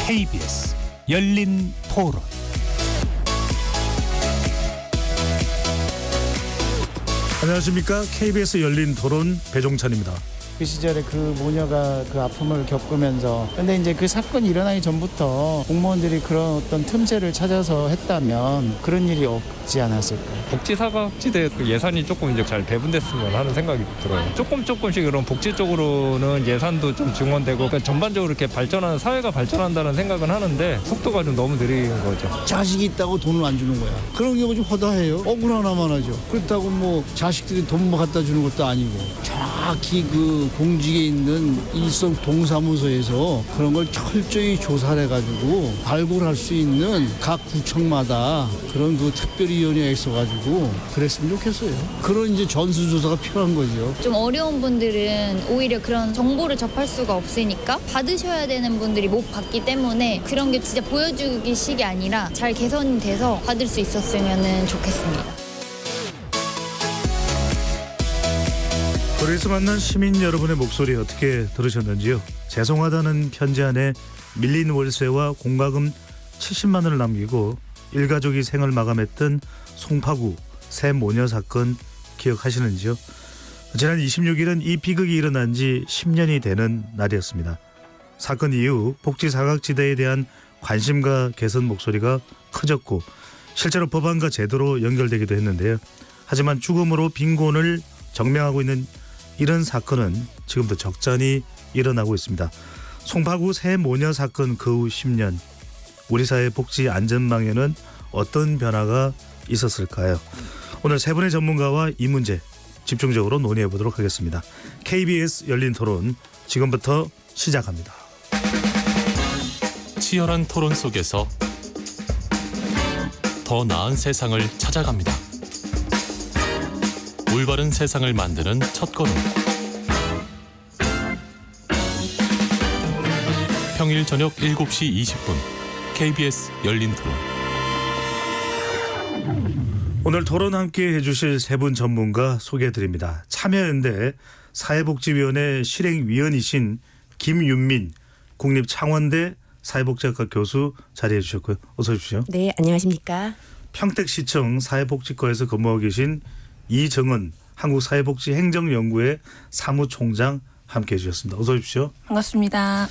KBS 열린 토론. 안녕하십니까. KBS 열린 토론 배종찬입니다. 그 시절에 그 모녀가 그 아픔을 겪으면서 근데 이제 그 사건이 일어나기 전부터 공무원들이 그런 어떤 틈새를 찾아서 했다면 그런 일이 없지 않았을까요? 복지사각지대 예산이 조금 이제 잘 배분됐으면 하는 생각이 들어요. 조금씩 그런 복지 쪽으로는 예산도 좀 증원되고 그러니까 전반적으로 이렇게 발전하는 사회가 발전한다는 생각은 하는데 속도가 좀 너무 느린 거죠. 자식이 있다고 돈을 안 주는 거야. 그런 경우 좀 허다해요. 억울하나만 하죠. 그렇다고 뭐 자식들이 돈 뭐 갖다 주는 것도 아니고 정확히 그 공직에 있는 일선 동사무소에서 그런 걸 철저히 조사를 해가지고 발굴할 수 있는 각 구청마다 그런 그 특별위원회가 있어가지고 그랬으면 좋겠어요. 그런 이제 전수조사가 필요한 거죠. 좀 어려운 분들은 오히려 그런 정보를 접할 수가 없으니까 받으셔야 되는 분들이 못 받기 때문에 그런 게 진짜 보여주기식이 아니라 잘 개선이 돼서 받을 수 있었으면 좋겠습니다. 거리에서 만난 시민 여러분의 목소리 어떻게 들으셨는지요? 죄송하다는 편지 안에 밀린 월세와 공과금 70만 원을 남기고 일가족이 생을 마감했던 송파구 새 모녀 사건 기억하시는지요? 지난 26일은 이 비극이 일어난 지 10년이 되는 날이었습니다. 사건 이후 복지 사각지대에 대한 관심과 개선 목소리가 커졌고 실제로 법안과 제도로 연결되기도 했는데요. 하지만 죽음으로 빈곤을 정명하고 있는 이런 사건은 지금도 적잖이 일어나고 있습니다. 송파구 새 모녀 사건 그 후 10년 우리 사회 복지 안전망에는 어떤 변화가 있었을까요? 오늘 세 분의 전문가와 이 문제 집중적으로 논의해 보도록 하겠습니다. KBS 열린 토론 지금부터 시작합니다. 치열한 토론 속에서 더 나은 세상을 찾아갑니다. 올바른 세상을 만드는 첫걸음. 평일 저녁 7시 20분 KBS 열린 토론. 오늘 토론 함께 해주실 세 분 전문가 소개해드립니다. 참여연대 사회복지위원회 실행위원이신 김윤민 국립창원대 사회복지학과 교수 자리해 주셨고요. 어서 오십시오. 네, 안녕하십니까. 평택시청 사회복지과에서 근무하고 계신 이정은 한국사회복지행정연구회 사무총장 함께해 주셨습니다. 어서 오십시오. 반갑습니다.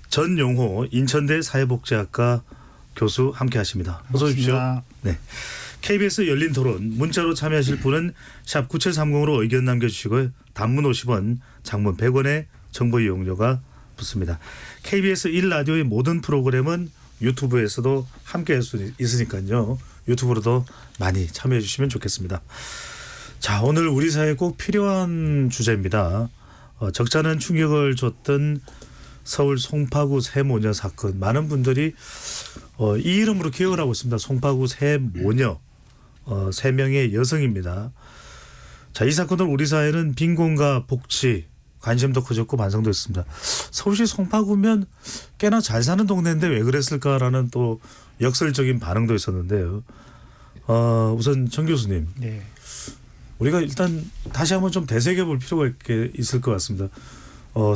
전용호 인천대 사회복지학과 교수 함께하십니다. 어서 오십시오. 네. KBS 열린 토론 문자로 참여하실 분은 샵 9730으로 의견 남겨주시고요. 단문 50원, 장문 100원의 정보 이용료가 붙습니다. KBS 1라디오의 모든 프로그램은 유튜브에서도 함께할 수 있으니까요. 유튜브로도 많이 참여해 주시면 좋겠습니다. 자, 오늘 우리 사회에 꼭 필요한 주제입니다. 적잖은 충격을 줬던 서울 송파구 새 모녀 사건. 많은 분들이 이 이름으로 기억을 하고 있습니다. 송파구 새 모녀. 3명의 여성입니다. 자, 이 사건은 우리 사회는 빈곤과 복지 관심도 커졌고 반성도 했습니다. 서울시 송파구면 꽤나 잘 사는 동네인데 왜 그랬을까라는 또 역설적인 반응도 있었는데요. 우선 정 교수님. 네. 우리가 일단 다시 한번 좀 되새겨 볼 필요가 있을 것 같습니다.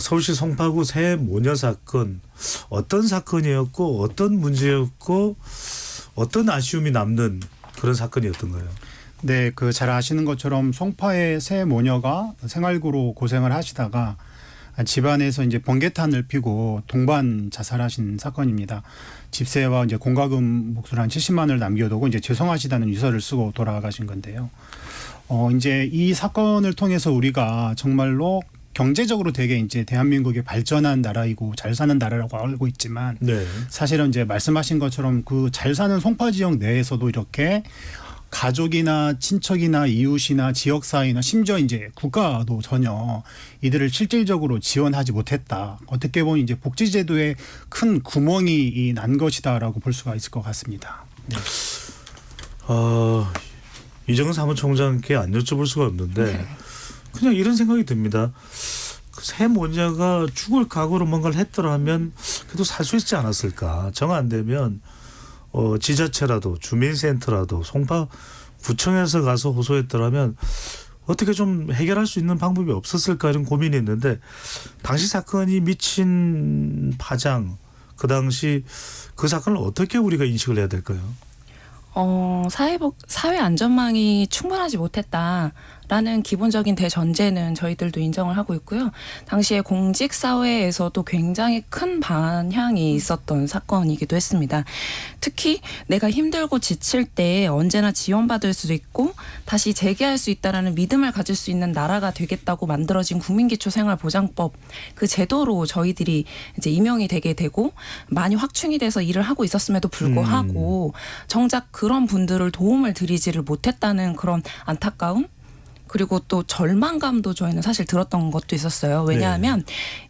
서울시 송파구 새 모녀 사건 어떤 사건이었고 어떤 문제였고 어떤 아쉬움이 남는 그런 사건이었던가요? 네, 그 잘 아시는 것처럼 송파의 새 모녀가 생활고로 고생을 하시다가 집안에서 이제 번개탄을 피고 동반 자살하신 사건입니다. 집세와 이제 공과금 몫으로 한 70만 원을 남겨두고 이제 죄송하시다는 유서를 쓰고 돌아가신 건데요. 이제 이 사건을 통해서 우리가 정말로 경제적으로 되게 이제 대한민국이 발전한 나라이고 잘 사는 나라라고 알고 있지만 네. 사실은 이제 말씀하신 것처럼 그 잘 사는 송파 지역 내에서도 이렇게 가족이나 친척이나 이웃이나 지역사회나 심지어 이제 국가도 전혀 이들을 실질적으로 지원하지 못했다. 어떻게 보면 이제 복지제도에 큰 구멍이 난 것이다라고 볼 수가 있을 것 같습니다. 네. 이정은 사무총장께 안 여쭤볼 수가 없는데 그냥 이런 생각이 듭니다. 새 모녀가 죽을 각오로 뭔가를 했더라면 그래도 살 수 있지 않았을까. 정 안 되면 지자체라도 주민센터라도 송파구청에서 가서 호소했더라면 어떻게 좀 해결할 수 있는 방법이 없었을까 이런 고민이 있는데 당시 사건이 미친 파장 그 당시 그 사건을 어떻게 우리가 인식을 해야 될까요? 사회 안전망이 충분하지 못했다라는 기본적인 대전제는 저희들도 인정을 하고 있고요. 당시에 공직 사회에서도 굉장히 큰 반향이 있었던 사건이기도 했습니다. 특히 내가 힘들고 지칠 때 언제나 지원받을 수도 있고 다시 재개할 수 있다라는 믿음을 가질 수 있는 나라가 되겠다고 만들어진 국민기초생활보장법 그 제도로 저희들이 이제 임용이 되게 되고 많이 확충이 돼서 일을 하고 있었음에도 불구하고 정작 그런 분들을 도움을 드리지를 못했다는 그런 안타까움 그리고 또 절망감도 저희는 사실 들었던 것도 있었어요. 왜냐하면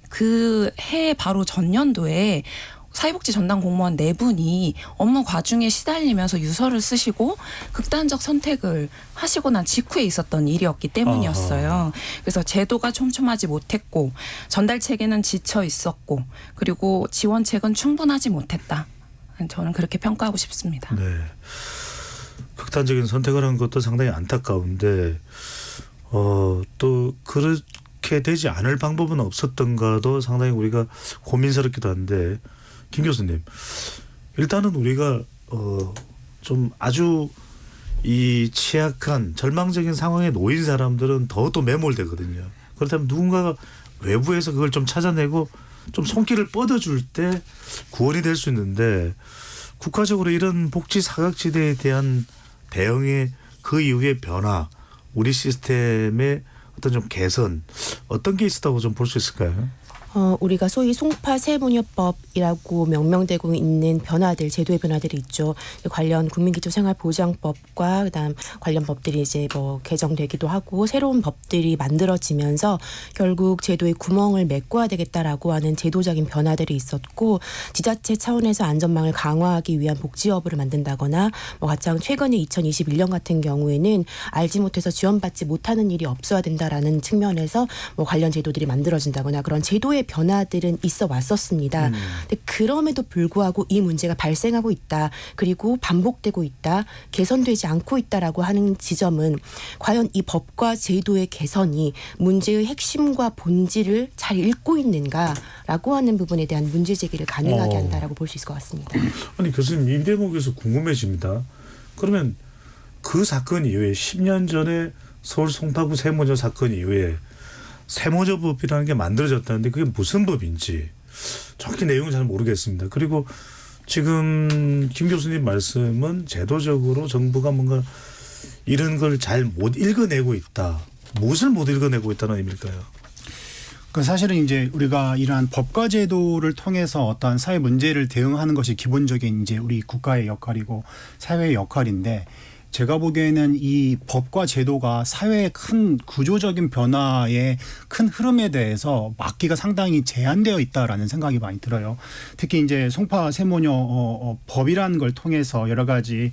그 해 바로 전년도에 사회복지 전담 공무원 4분이 업무 과중에 시달리면서 유서를 쓰시고 극단적 선택을 하시고 난 직후에 있었던 일이었기 때문이었어요. 그래서 제도가 촘촘하지 못했고 전달 체계는 지쳐 있었고 그리고 지원책은 충분하지 못했다. 저는 그렇게 평가하고 싶습니다. 네. 극단적인 선택을 한 것도 상당히 안타까운데 또 그렇게 되지 않을 방법은 없었던가도 상당히 우리가 고민스럽기도 한데 김 교수님 일단은 우리가 좀 아주 이 취약한 절망적인 상황에 놓인 사람들은 더 또 매몰되거든요. 그렇다면 누군가가 외부에서 그걸 좀 찾아내고 좀 손길을 뻗어줄 때 구원이 될 수 있는데 국가적으로 이런 복지 사각지대에 대한 대응의 그 이후의 변화 우리 시스템의 어떤 좀 개선 어떤 게 있었다고 좀 볼 수 있을까요? 우리가 소위 송파 세무녀법이라고 명명되고 있는 변화들, 제도의 변화들이 있죠. 관련 국민기초생활보장법과 그다음 관련 법들이 이제 뭐 개정되기도 하고 새로운 법들이 만들어지면서 결국 제도의 구멍을 메꿔야 되겠다라고 하는 제도적인 변화들이 있었고 지자체 차원에서 안전망을 강화하기 위한 복지허브를 만든다거나 뭐 가장 최근에 2021년 같은 경우에는 알지 못해서 지원받지 못하는 일이 없어야 된다라는 측면에서 뭐 관련 제도들이 만들어진다거나 그런 제도의 변화들은 있어 왔었습니다. 근데 그럼에도 불구하고 이 문제가 발생하고 있다. 그리고 반복되고 있다. 개선되지 않고 있다라고 하는 지점은 과연 이 법과 제도의 개선이 문제의 핵심과 본질을 잘 읽고 있는가라고 하는 부분에 대한 문제 제기를 가능하게 한다라고 볼 수 있을 것 같습니다. 아니 교수님 이 대목에서 궁금해집니다. 그러면 그 사건 이후에 10년 전에 서울 송파구 세모녀 사건 이후에 세모녀법이라는 게 만들어졌다는데 그게 무슨 법인지 정확히 내용은 잘 모르겠습니다. 그리고 지금 김 교수님 말씀은 제도적으로 정부가 뭔가 이런 걸 잘 못 읽어내고 있다. 무엇을 못 읽어내고 있다는 의미일까요? 그 사실은 이제 우리가 이러한 법과 제도를 통해서 어떠한 사회 문제를 대응하는 것이 기본적인 이제 우리 국가의 역할이고 사회의 역할인데 제가 보기에는 이 법과 제도가 사회의 큰 구조적인 변화의 큰 흐름에 대해서 막기가 상당히 제한되어 있다라는 생각이 많이 들어요. 특히 이제 송파 세모녀 법이라는 걸 통해서 여러 가지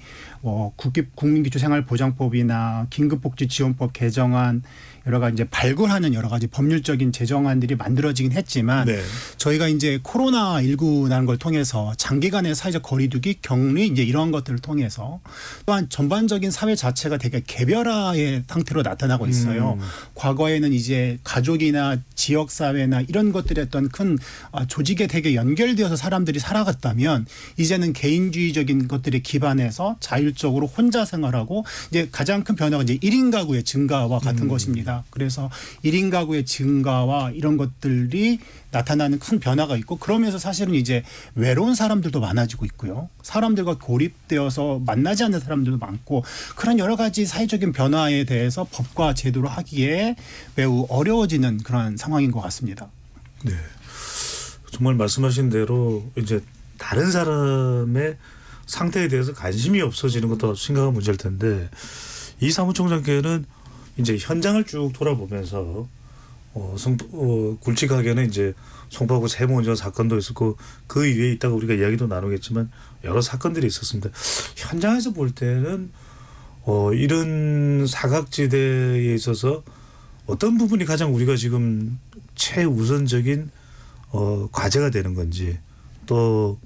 국민기초생활보장법이나 긴급복지지원법 개정안 여러 가지 이제 발굴하는 여러 가지 법률적인 제정안들이 만들어지긴 했지만 저희가 이제 코로나19라는 걸 통해서 장기간의 사회적 거리두기, 격리 이제 이러한 것들을 통해서 또한 전반적인 사회 자체가 되게 개별화의 상태로 나타나고 있어요. 과거에는 이제 가족이나 지역 사회나 이런 것들의 어떤 큰 조직에 되게 연결되어서 사람들이 살아갔다면 이제는 개인주의적인 것들에 기반해서 자율적으로 혼자 생활하고 이제 가장 큰 변화가 이제 1인 가구의 증가와 같은 것입니다. 그래서 1인 가구의 증가와 이런 것들이 나타나는 큰 변화가 있고 그러면서 사실은 이제 외로운 사람들도 많아지고 있고요. 사람들과 고립되어서 만나지 않는 사람들도 많고 그런 여러 가지 사회적인 변화에 대해서 법과 제도로 하기에 매우 어려워지는 그런 상황인 것 같습니다. 네. 정말 말씀하신 대로 이제 다른 사람의 상태에 대해서 관심이 없어지는 것도 심각한 문제일 텐데 이 사무총장께는 이제 현장을 쭉 돌아보면서 굵직하게는 이제 송파구 세모녀 사건도 있었고 그 이후에 있다가 우리가 이야기도 나누겠지만 여러 사건들이 있었습니다. 현장에서 볼 때는 이런 사각지대에 있어서 어떤 부분이 가장 우리가 지금 최우선적인 과제가 되는 건지 또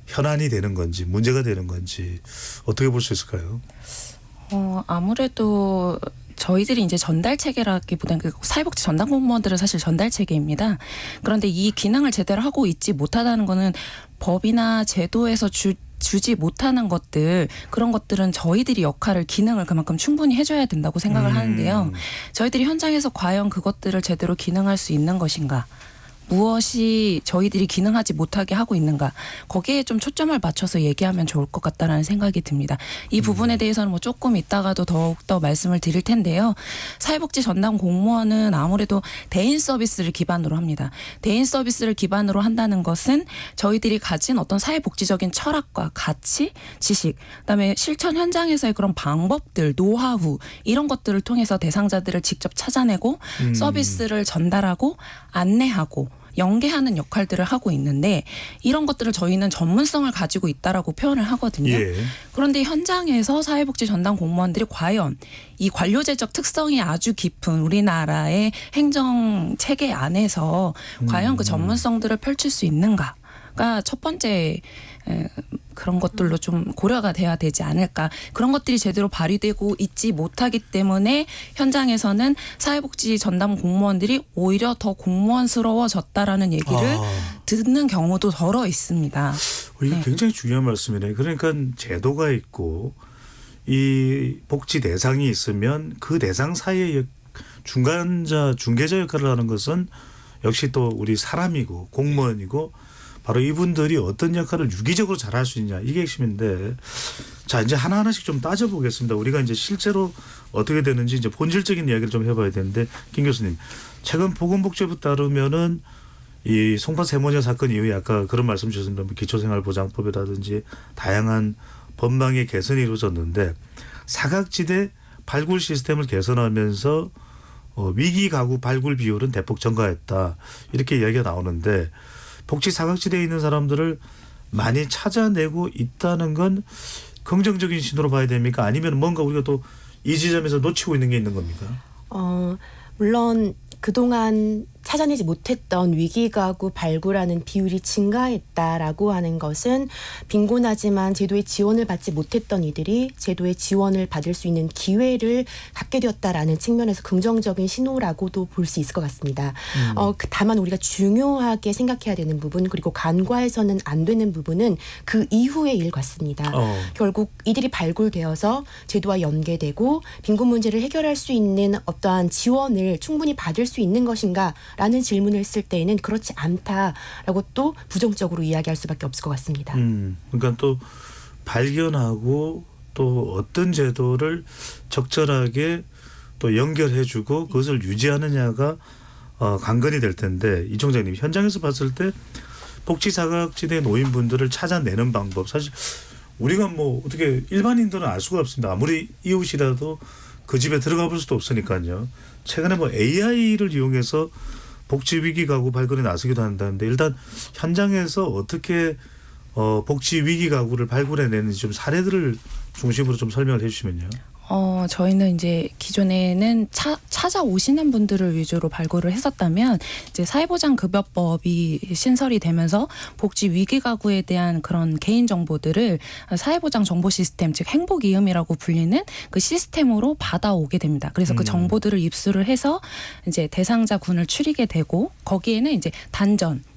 현안이 되는 건지 문제가 되는 건지 어떻게 볼 수 있을까요? 아무래도 저희들이 이제 전달 체계라기보다는 그 사회복지 전담 공무원들은 사실 전달 체계입니다. 그런데 이 기능을 제대로 하고 있지 못하다는 거는 법이나 제도에서 주지 못하는 것들, 그런 것들은 저희들이 역할을, 기능을 그만큼 충분히 해줘야 된다고 생각을 하는데요. 저희들이 현장에서 과연 그것들을 제대로 기능할 수 있는 것인가, 무엇이 저희들이 기능하지 못하게 하고 있는가, 거기에 좀 초점을 맞춰서 얘기하면 좋을 것 같다라는 생각이 듭니다. 이 부분에 대해서는 뭐 조금 이따가도 더욱더 말씀을 드릴 텐데요. 사회복지 전담 공무원은 아무래도 대인 서비스를 기반으로 합니다. 대인 서비스를 기반으로 한다는 것은 저희들이 가진 어떤 사회복지적인 철학과 가치, 지식, 그다음에 실천 현장에서의 그런 방법들, 노하우, 이런 것들을 통해서 대상자들을 직접 찾아내고 서비스를 전달하고 안내하고 연계하는 역할들을 하고 있는데, 이런 것들을 저희는 전문성을 가지고 있다라고 표현을 하거든요. 예. 그런데 현장에서 사회복지 전담 공무원들이 과연 이 관료제적 특성이 아주 깊은 우리나라의 행정 체계 안에서 과연 그 전문성들을 펼칠 수 있는가가 첫 번째 그런 것들로 좀 고려가 돼야 되지 않을까. 그런 것들이 제대로 발휘되고 있지 못하기 때문에 현장에서는 사회복지 전담 공무원들이 오히려 더 공무원스러워졌다라는 얘기를 듣는 경우도 덜어 있습니다. 이게 굉장히 중요한 말씀이네요. 그러니까 제도가 있고 이 복지 대상이 있으면 그 대상 사이에 중개자 역할을 하는 것은 역시 또 우리 사람이고 공무원이고, 바로 이분들이 어떤 역할을 유기적으로 잘할 수 있냐, 이게 핵심인데, 자 이제 하나하나씩 좀 따져보겠습니다. 우리가 이제 실제로 어떻게 되는지 이제 본질적인 이야기를 좀 해봐야 되는데, 김 교수님, 최근 보건복지부 따르면은 이 송파 세모녀 사건 이후에 아까 그런 말씀 주셨습니다. 기초생활보장법이라든지 다양한 법망의 개선이 이루어졌는데, 사각지대 발굴 시스템을 개선하면서 위기 가구 발굴 비율은 대폭 증가했다, 이렇게 이야기가 나오는데, 복지 사각지대에 있는 사람들을 많이 찾아내고 있다는 건 긍정적인 신호로 봐야 됩니까? 아니면 뭔가 우리가 또 이 지점에서 놓치고 있는 게 있는 겁니까? 물론 그동안 찾아내지 못했던 위기가구 발굴하는 비율이 증가했다라고 하는 것은 빈곤하지만 제도의 지원을 받지 못했던 이들이 제도의 지원을 받을 수 있는 기회를 갖게 되었다라는 측면에서 긍정적인 신호라고도 볼 수 있을 것 같습니다. 다만 우리가 중요하게 생각해야 되는 부분, 그리고 간과해서는 안 되는 부분은 그 이후의 일 같습니다. 결국 이들이 발굴되어서 제도와 연계되고 빈곤 문제를 해결할 수 있는 어떠한 지원을 충분히 받을 수 있는 것인가 라는 질문을 했을 때에는 그렇지 않다라고 또 부정적으로 이야기할 수밖에 없을 것 같습니다. 그러니까 또 발견하고 또 어떤 제도를 적절하게 또 연결해주고 그것을 유지하느냐가 관건이 될 텐데, 이 총장님, 현장에서 봤을 때 복지사각지대 노인분들을 찾아내는 방법, 사실 우리가 뭐 어떻게 일반인들은 알 수가 없습니다. 아무리 이웃이라도 그 집에 들어가 볼 수도 없으니까요. 최근에 뭐 AI를 이용해서 복지 위기 가구 발굴에 나서기도 한다는데, 일단 현장에서 어떻게 복지 위기 가구를 발굴해내는지 좀 사례들을 중심으로 좀 설명을 해주시면요. 저희는 이제 기존에는 찾아오시는 분들을 위주로 발굴을 했었다면, 이제 사회보장급여법이 신설이 되면서 복지 위기가구에 대한 그런 개인 정보들을 사회보장 정보 시스템, 즉 행복이음이라고 불리는 그 시스템으로 받아오게 됩니다. 그래서 그 정보들을 입수를 해서 이제 대상자군을 추리게 되고, 거기에는 이제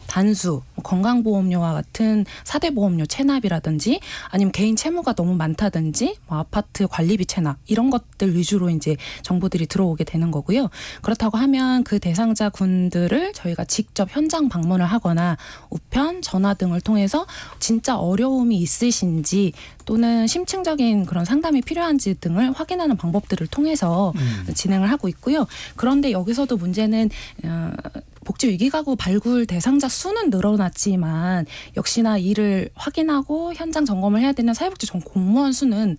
단수, 건강보험료와 같은 4대 보험료 체납이라든지, 아니면 개인 채무가 너무 많다든지, 뭐 아파트 관리비 체납, 이런 것들 위주로 이제 정보들이 들어오게 되는 거고요. 그렇다고 하면 그 대상자군들을 저희가 직접 현장 방문을 하거나 우편, 전화 등을 통해서 진짜 어려움이 있으신지 또는 심층적인 그런 상담이 필요한지 등을 확인하는 방법들을 통해서 진행을 하고 있고요. 그런데 여기서도 문제는 복지 위기가구 발굴 대상자 수는 늘어났지만 역시나 이를 확인하고 현장 점검을 해야 되는 사회복지 전 공무원 수는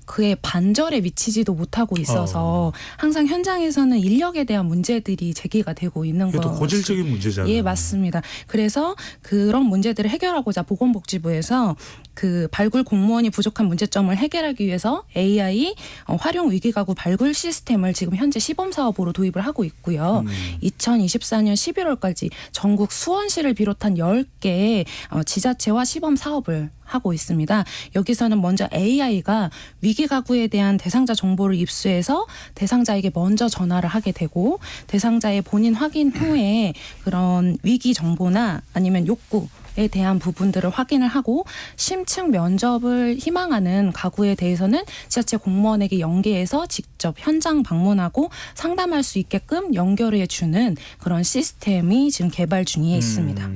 그의 반절에 미치지도 못하고 있어서 항상 현장에서는 인력에 대한 문제들이 제기가 되고 있는 거죠. 이것도 고질적인 문제잖아요. 예, 맞습니다. 그래서 그런 문제들을 해결하고자 보건복지부에서 그 발굴 공무원이 부족한 문제점을 해결하기 위해서 AI 활용 위기가구 발굴 시스템을 지금 현재 시범사업으로 도입을 하고 있고요. 2024년 11월까지 전국 수원시를 비롯한 10개의 지자체와 시범사업을 하고 있습니다. 여기서는 먼저 AI가 위기 가구에 대한 대상자 정보를 입수해서 대상자에게 먼저 전화를 하게 되고 대상자의 본인 확인 후에 그런 위기 정보나 아니면 욕구에 대한 부분들을 확인을 하고 심층 면접을 희망하는 가구에 대해서는 지자체 공무원에게 연계해서 직접 현장 방문하고 상담할 수 있게끔 연결해 주는 그런 시스템이 지금 개발 중에 있습니다.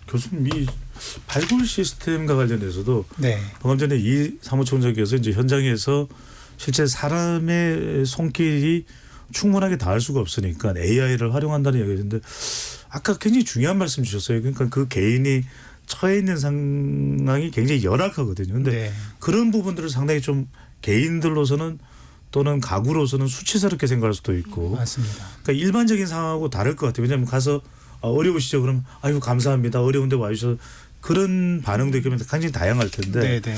교수님, 이 발굴 시스템과 관련해서도 네. 방금 전에 이 사무총장께서 이제 현장에서 실제 사람의 손길이 충분하게 닿을 수가 없으니까 AI를 활용한다는 얘기였는데 아까 굉장히 중요한 말씀 주셨어요. 그러니까 그 개인이 처해 있는 상황이 굉장히 열악하거든요. 근데 네. 그런 부분들을 상당히 좀 개인들로서는 또는 가구로서는 수치스럽게 생각할 수도 있고 맞습니다. 그러니까 일반적인 상황하고 다를 것 같아요. 왜냐하면 가서 어려우시죠? 그럼 아이고 감사합니다. 어려운데 와주셔서 그런 반응도 있으면 굉장히 다양할 텐데 네, 네.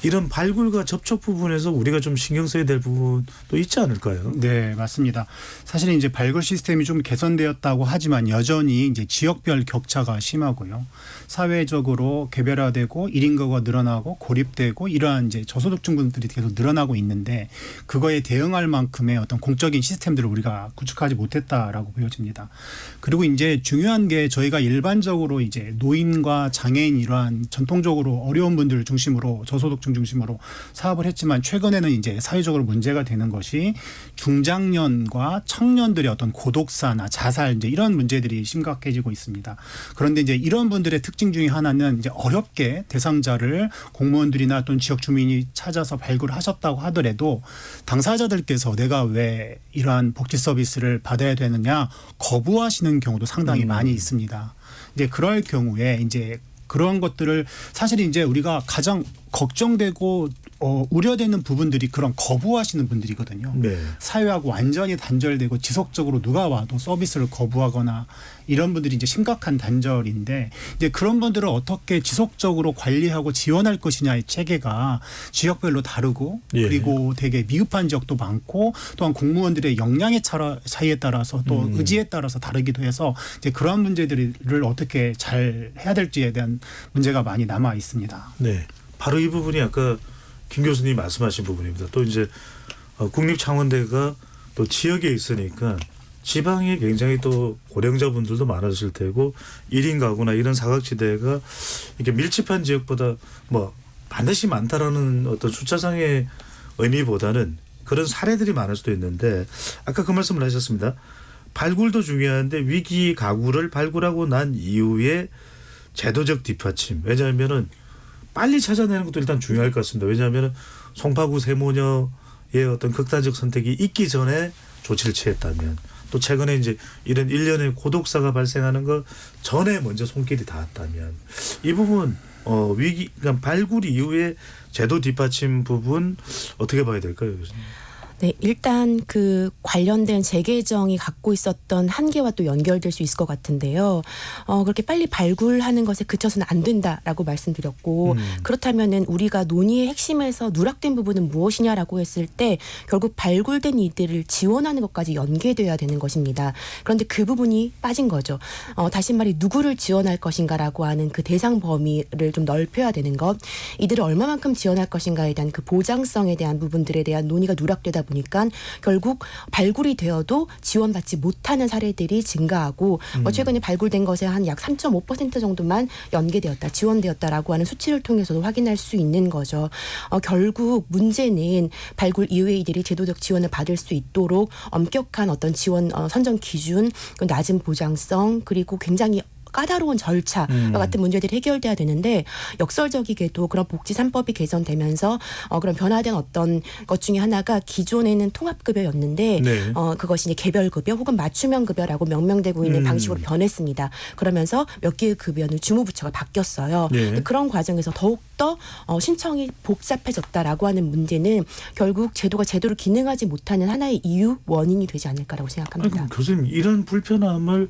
이런 발굴과 접촉 부분에서 우리가 좀 신경 써야 될 부분도 있지 않을까요? 네, 맞습니다. 사실 이제 발굴 시스템이 좀 개선되었다고 하지만 여전히 이제 지역별 격차가 심하고요. 사회적으로 개별화되고 1인 가구가 늘어나고 고립되고 이러한 이제 저소득층 분들이 계속 늘어나고 있는데 그거에 대응할 만큼의 어떤 공적인 시스템들을 우리가 구축하지 못했다라고 보여집니다. 그리고 이제 중요한 게 저희가 일반적으로 이제 노인과 장애인 이러한 전통적으로 어려운 분들을 중심으로 저소득층 중심으로 사업을 했지만 최근에는 이제 사회적으로 문제가 되는 것이 중장년과 청년들의 어떤 고독사나 자살 이제 이런 문제들이 심각해지고 있습니다. 그런데 이제 이런 분들의 특징 중에 하나는 이제 어렵게 대상자를 공무원들이나 또는 지역 주민이 찾아서 발굴하셨다고 하더라도 당사자들께서 내가 왜 이러한 복지 서비스를 받아야 되느냐 거부하시는 경우도 상당히 많이 있습니다. 이제 그럴 경우에 이제 그런 것들을 사실 이제 우리가 가장 걱정되고 우려되는 부분들이 그런 거부하시는 분들이거든요. 네. 사회하고 완전히 단절되고 지속적으로 누가 와도 서비스를 거부하거나 이런 분들이 이제 심각한 단절인데 이제 그런 분들을 어떻게 지속적으로 관리하고 지원할 것이냐의 체계가 지역별로 다르고 예. 그리고 되게 미흡한 지역도 많고 또한 공무원들의 역량의 차이에 따라서 또 의지에 따라서 다르기도 해서 이제 그런 문제들을 어떻게 잘 해야 될지에 대한 문제가 많이 남아 있습니다. 네. 바로 이 부분이 아까 김 교수님이 말씀하신 부분입니다. 또 이제 국립창원대가 또 지역에 있으니까 지방에 굉장히 또 고령자분들도 많으실 테고 1인 가구나 이런 사각지대가 이렇게 밀집한 지역보다 뭐 반드시 많다라는 어떤 숫자상의 의미보다는 그런 사례들이 많을 수도 있는데 아까 그 말씀을 하셨습니다. 발굴도 중요한데 위기 가구를 발굴하고 난 이후에 제도적 뒷받침. 왜냐하면은 빨리 찾아내는 것도 일단 중요할 것 같습니다. 왜냐하면 송파구 세모녀의 어떤 극단적 선택이 있기 전에 조치를 취했다면 또 최근에 이제 이런 일련의 고독사가 발생하는 것 전에 먼저 손길이 닿았다면 이 부분 위기 그러니까 발굴 이후에 제도 뒷받침 부분 어떻게 봐야 될까요, 교수님? 네, 일단 그 관련된 재개정이 갖고 있었던 한계와 또 연결될 수 있을 것 같은데요. 그렇게 빨리 발굴하는 것에 그쳐서는 안 된다라고 말씀드렸고 그렇다면은 우리가 논의의 핵심에서 누락된 부분은 무엇이냐라고 했을 때 결국 발굴된 이들을 지원하는 것까지 연계돼야 되는 것입니다. 그런데 그 부분이 빠진 거죠. 다시 말해 누구를 지원할 것인가라고 하는 그 대상 범위를 좀 넓혀야 되는 것, 이들을 얼마만큼 지원할 것인가에 대한 그 보장성에 대한 부분들에 대한 논의가 누락되다 보니까 결국 발굴이 되어도 지원받지 못하는 사례들이 증가하고 최근에 발굴된 것에 한 약 3.5% 정도만 연계되었다, 지원되었다라고 하는 수치를 통해서도 확인할 수 있는 거죠. 결국 문제는 발굴 이후에 이들이 제도적 지원을 받을 수 있도록 엄격한 어떤 지원 선정 기준, 낮은 보장성, 그리고 굉장히 까다로운 절차와 같은 문제들이 해결돼야 되는데 역설적이게도 그런 복지 3법이 개선되면서 그런 변화된 어떤 것 중에 하나가 기존에는 통합급여였는데 네. 그것이 이제 개별급여 혹은 맞춤형 급여라고 명명되고 있는 방식으로 변했습니다. 그러면서 몇 개의 급여는 주무부처가 바뀌었어요. 네. 그런 과정에서 더욱더 신청이 복잡해졌다라고 하는 문제는 결국 제도가 제대로 기능하지 못하는 하나의 이유 원인이 되지 않을까라고 생각합니다. 아니, 교수님 이런 불편함을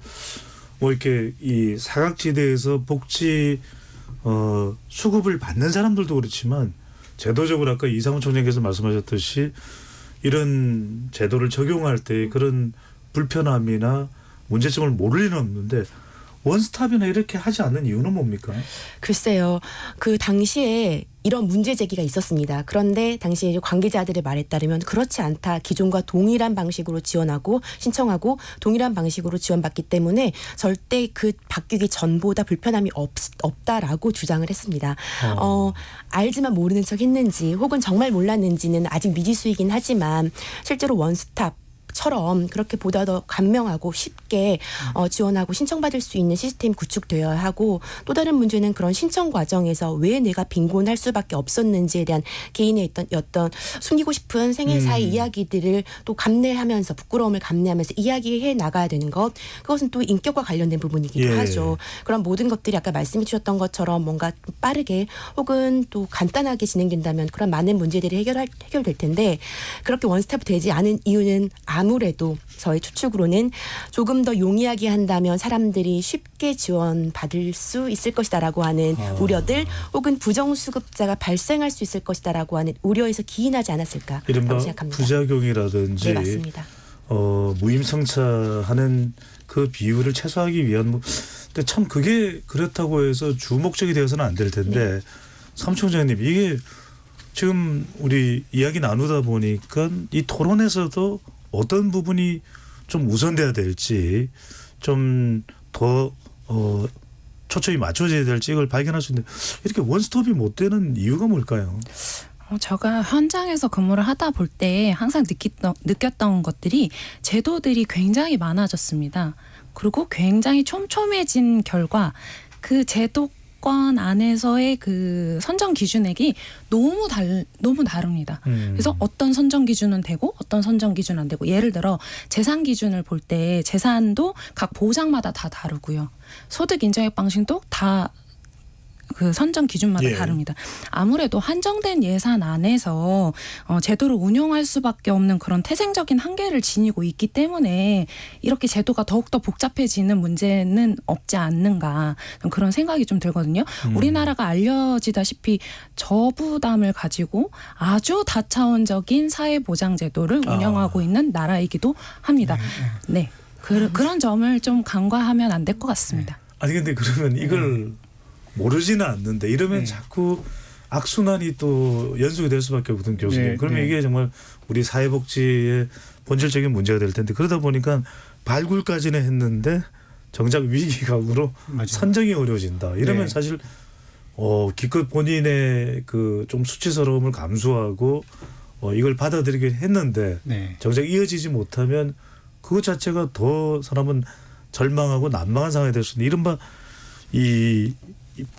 뭐 이렇게 이 사각지대에서 복지 수급을 받는 사람들도 그렇지만 제도적으로 아까 이상훈 총장께서 말씀하셨듯이 이런 제도를 적용할 때 그런 불편함이나 문제점을 모를 리는 없는데 원스톱이나 이렇게 하지 않는 이유는 뭡니까? 글쎄요. 그 당시에 이런 문제 제기가 있었습니다. 그런데 당시 관계자들의 말에 따르면 그렇지 않다. 기존과 동일한 방식으로 지원하고 신청하고 동일한 방식으로 지원받기 때문에 절대 그 바뀌기 전보다 불편함이 없다라고 주장을 했습니다. 알지만 모르는 척 했는지 혹은 정말 몰랐는지는 아직 미지수이긴 하지만 실제로 원스톱 처럼 그렇게 보다 더 간명하고 쉽게 지원하고 신청받을 수 있는 시스템이 구축되어야 하고 또 다른 문제는 그런 신청 과정에서 왜 내가 빈곤할 수밖에 없었는지에 대한 개인의 어떤 숨기고 싶은 생애사의 이야기들을 또 감내하면서 부끄러움을 감내하면서 이야기해 나가야 되는 것 그것은 또 인격과 관련된 부분이기도 하죠. 그런 모든 것들이 아까 말씀해 주셨던 것처럼 뭔가 빠르게 혹은 또 간단하게 진행된다면 그런 많은 문제들이 해결될 텐데 그렇게 원스톱이 되지 않은 이유는 아무래도 저의 추측으로는 조금 더 용이하게 한다면 사람들이 쉽게 지원받을 수 있을 것이다라고 하는 우려들 혹은 부정수급자가 발생할 수 있을 것이다라고 하는 우려에서 기인하지 않았을까 이른바 생각합니다. 부작용이라든지 네, 맞습니다. 무임승차하는 그 비율을 최소화하기 위한 근데 참 그게 그렇다고 해서 주 목적이 되어서는 안 될 텐데 사무총장님 이게 지금 우리 이야기 나누다 보니까 이 토론에서도 어떤 부분이 좀 우선돼야 될지 좀 더 초점이 맞춰져야 될지 이걸 발견할 수 있는데 이렇게 원스톱이 못 되는 이유가 뭘까요? 제가 현장에서 근무를 하다 볼 때 항상 느꼈던 것들이 제도들이 굉장히 많아졌습니다. 그리고 굉장히 촘촘해진 결과 그 제도권 안에서의 그 선정 기준액이 너무 다릅니다. 그래서 어떤 선정 기준은 되고 어떤 선정 기준은 안 되고 예를 들어 재산 기준을 볼 때 재산도 각 보장마다 다 다르고요. 소득 인정액 방식도 다 그 선정 기준마다 다릅니다. 아무래도 한정된 예산 안에서 제도를 운영할 수밖에 없는 그런 태생적인 한계를 지니고 있기 때문에 이렇게 제도가 더욱더 복잡해지는 문제는 없지 않는가 그런 생각이 좀 들거든요. 우리나라가 알려지다시피 저부담을 가지고 아주 다차원적인 사회보장제도를 운영하고 있는 나라이기도 합니다. 네, 그런 점을 좀 간과하면 안 될 것 같습니다. 아니 근데 그러면 이걸 모르지는 않는데 이러면 자꾸 악순환이 또 연속이 될 수밖에 없거든 교수님. 그러면 이게 정말 우리 사회복지의 본질적인 문제가 될 텐데 그러다 보니까 발굴까지는 했는데 정작 위기각으로 선정이 어려워진다. 이러면 사실 기껏 본인의 그 좀 수치스러움을 감수하고 이걸 받아들이긴 했는데 정작 이어지지 못하면 그것 자체가 더 사람은 절망하고 난망한 상황이 될 수 있는 이른바 이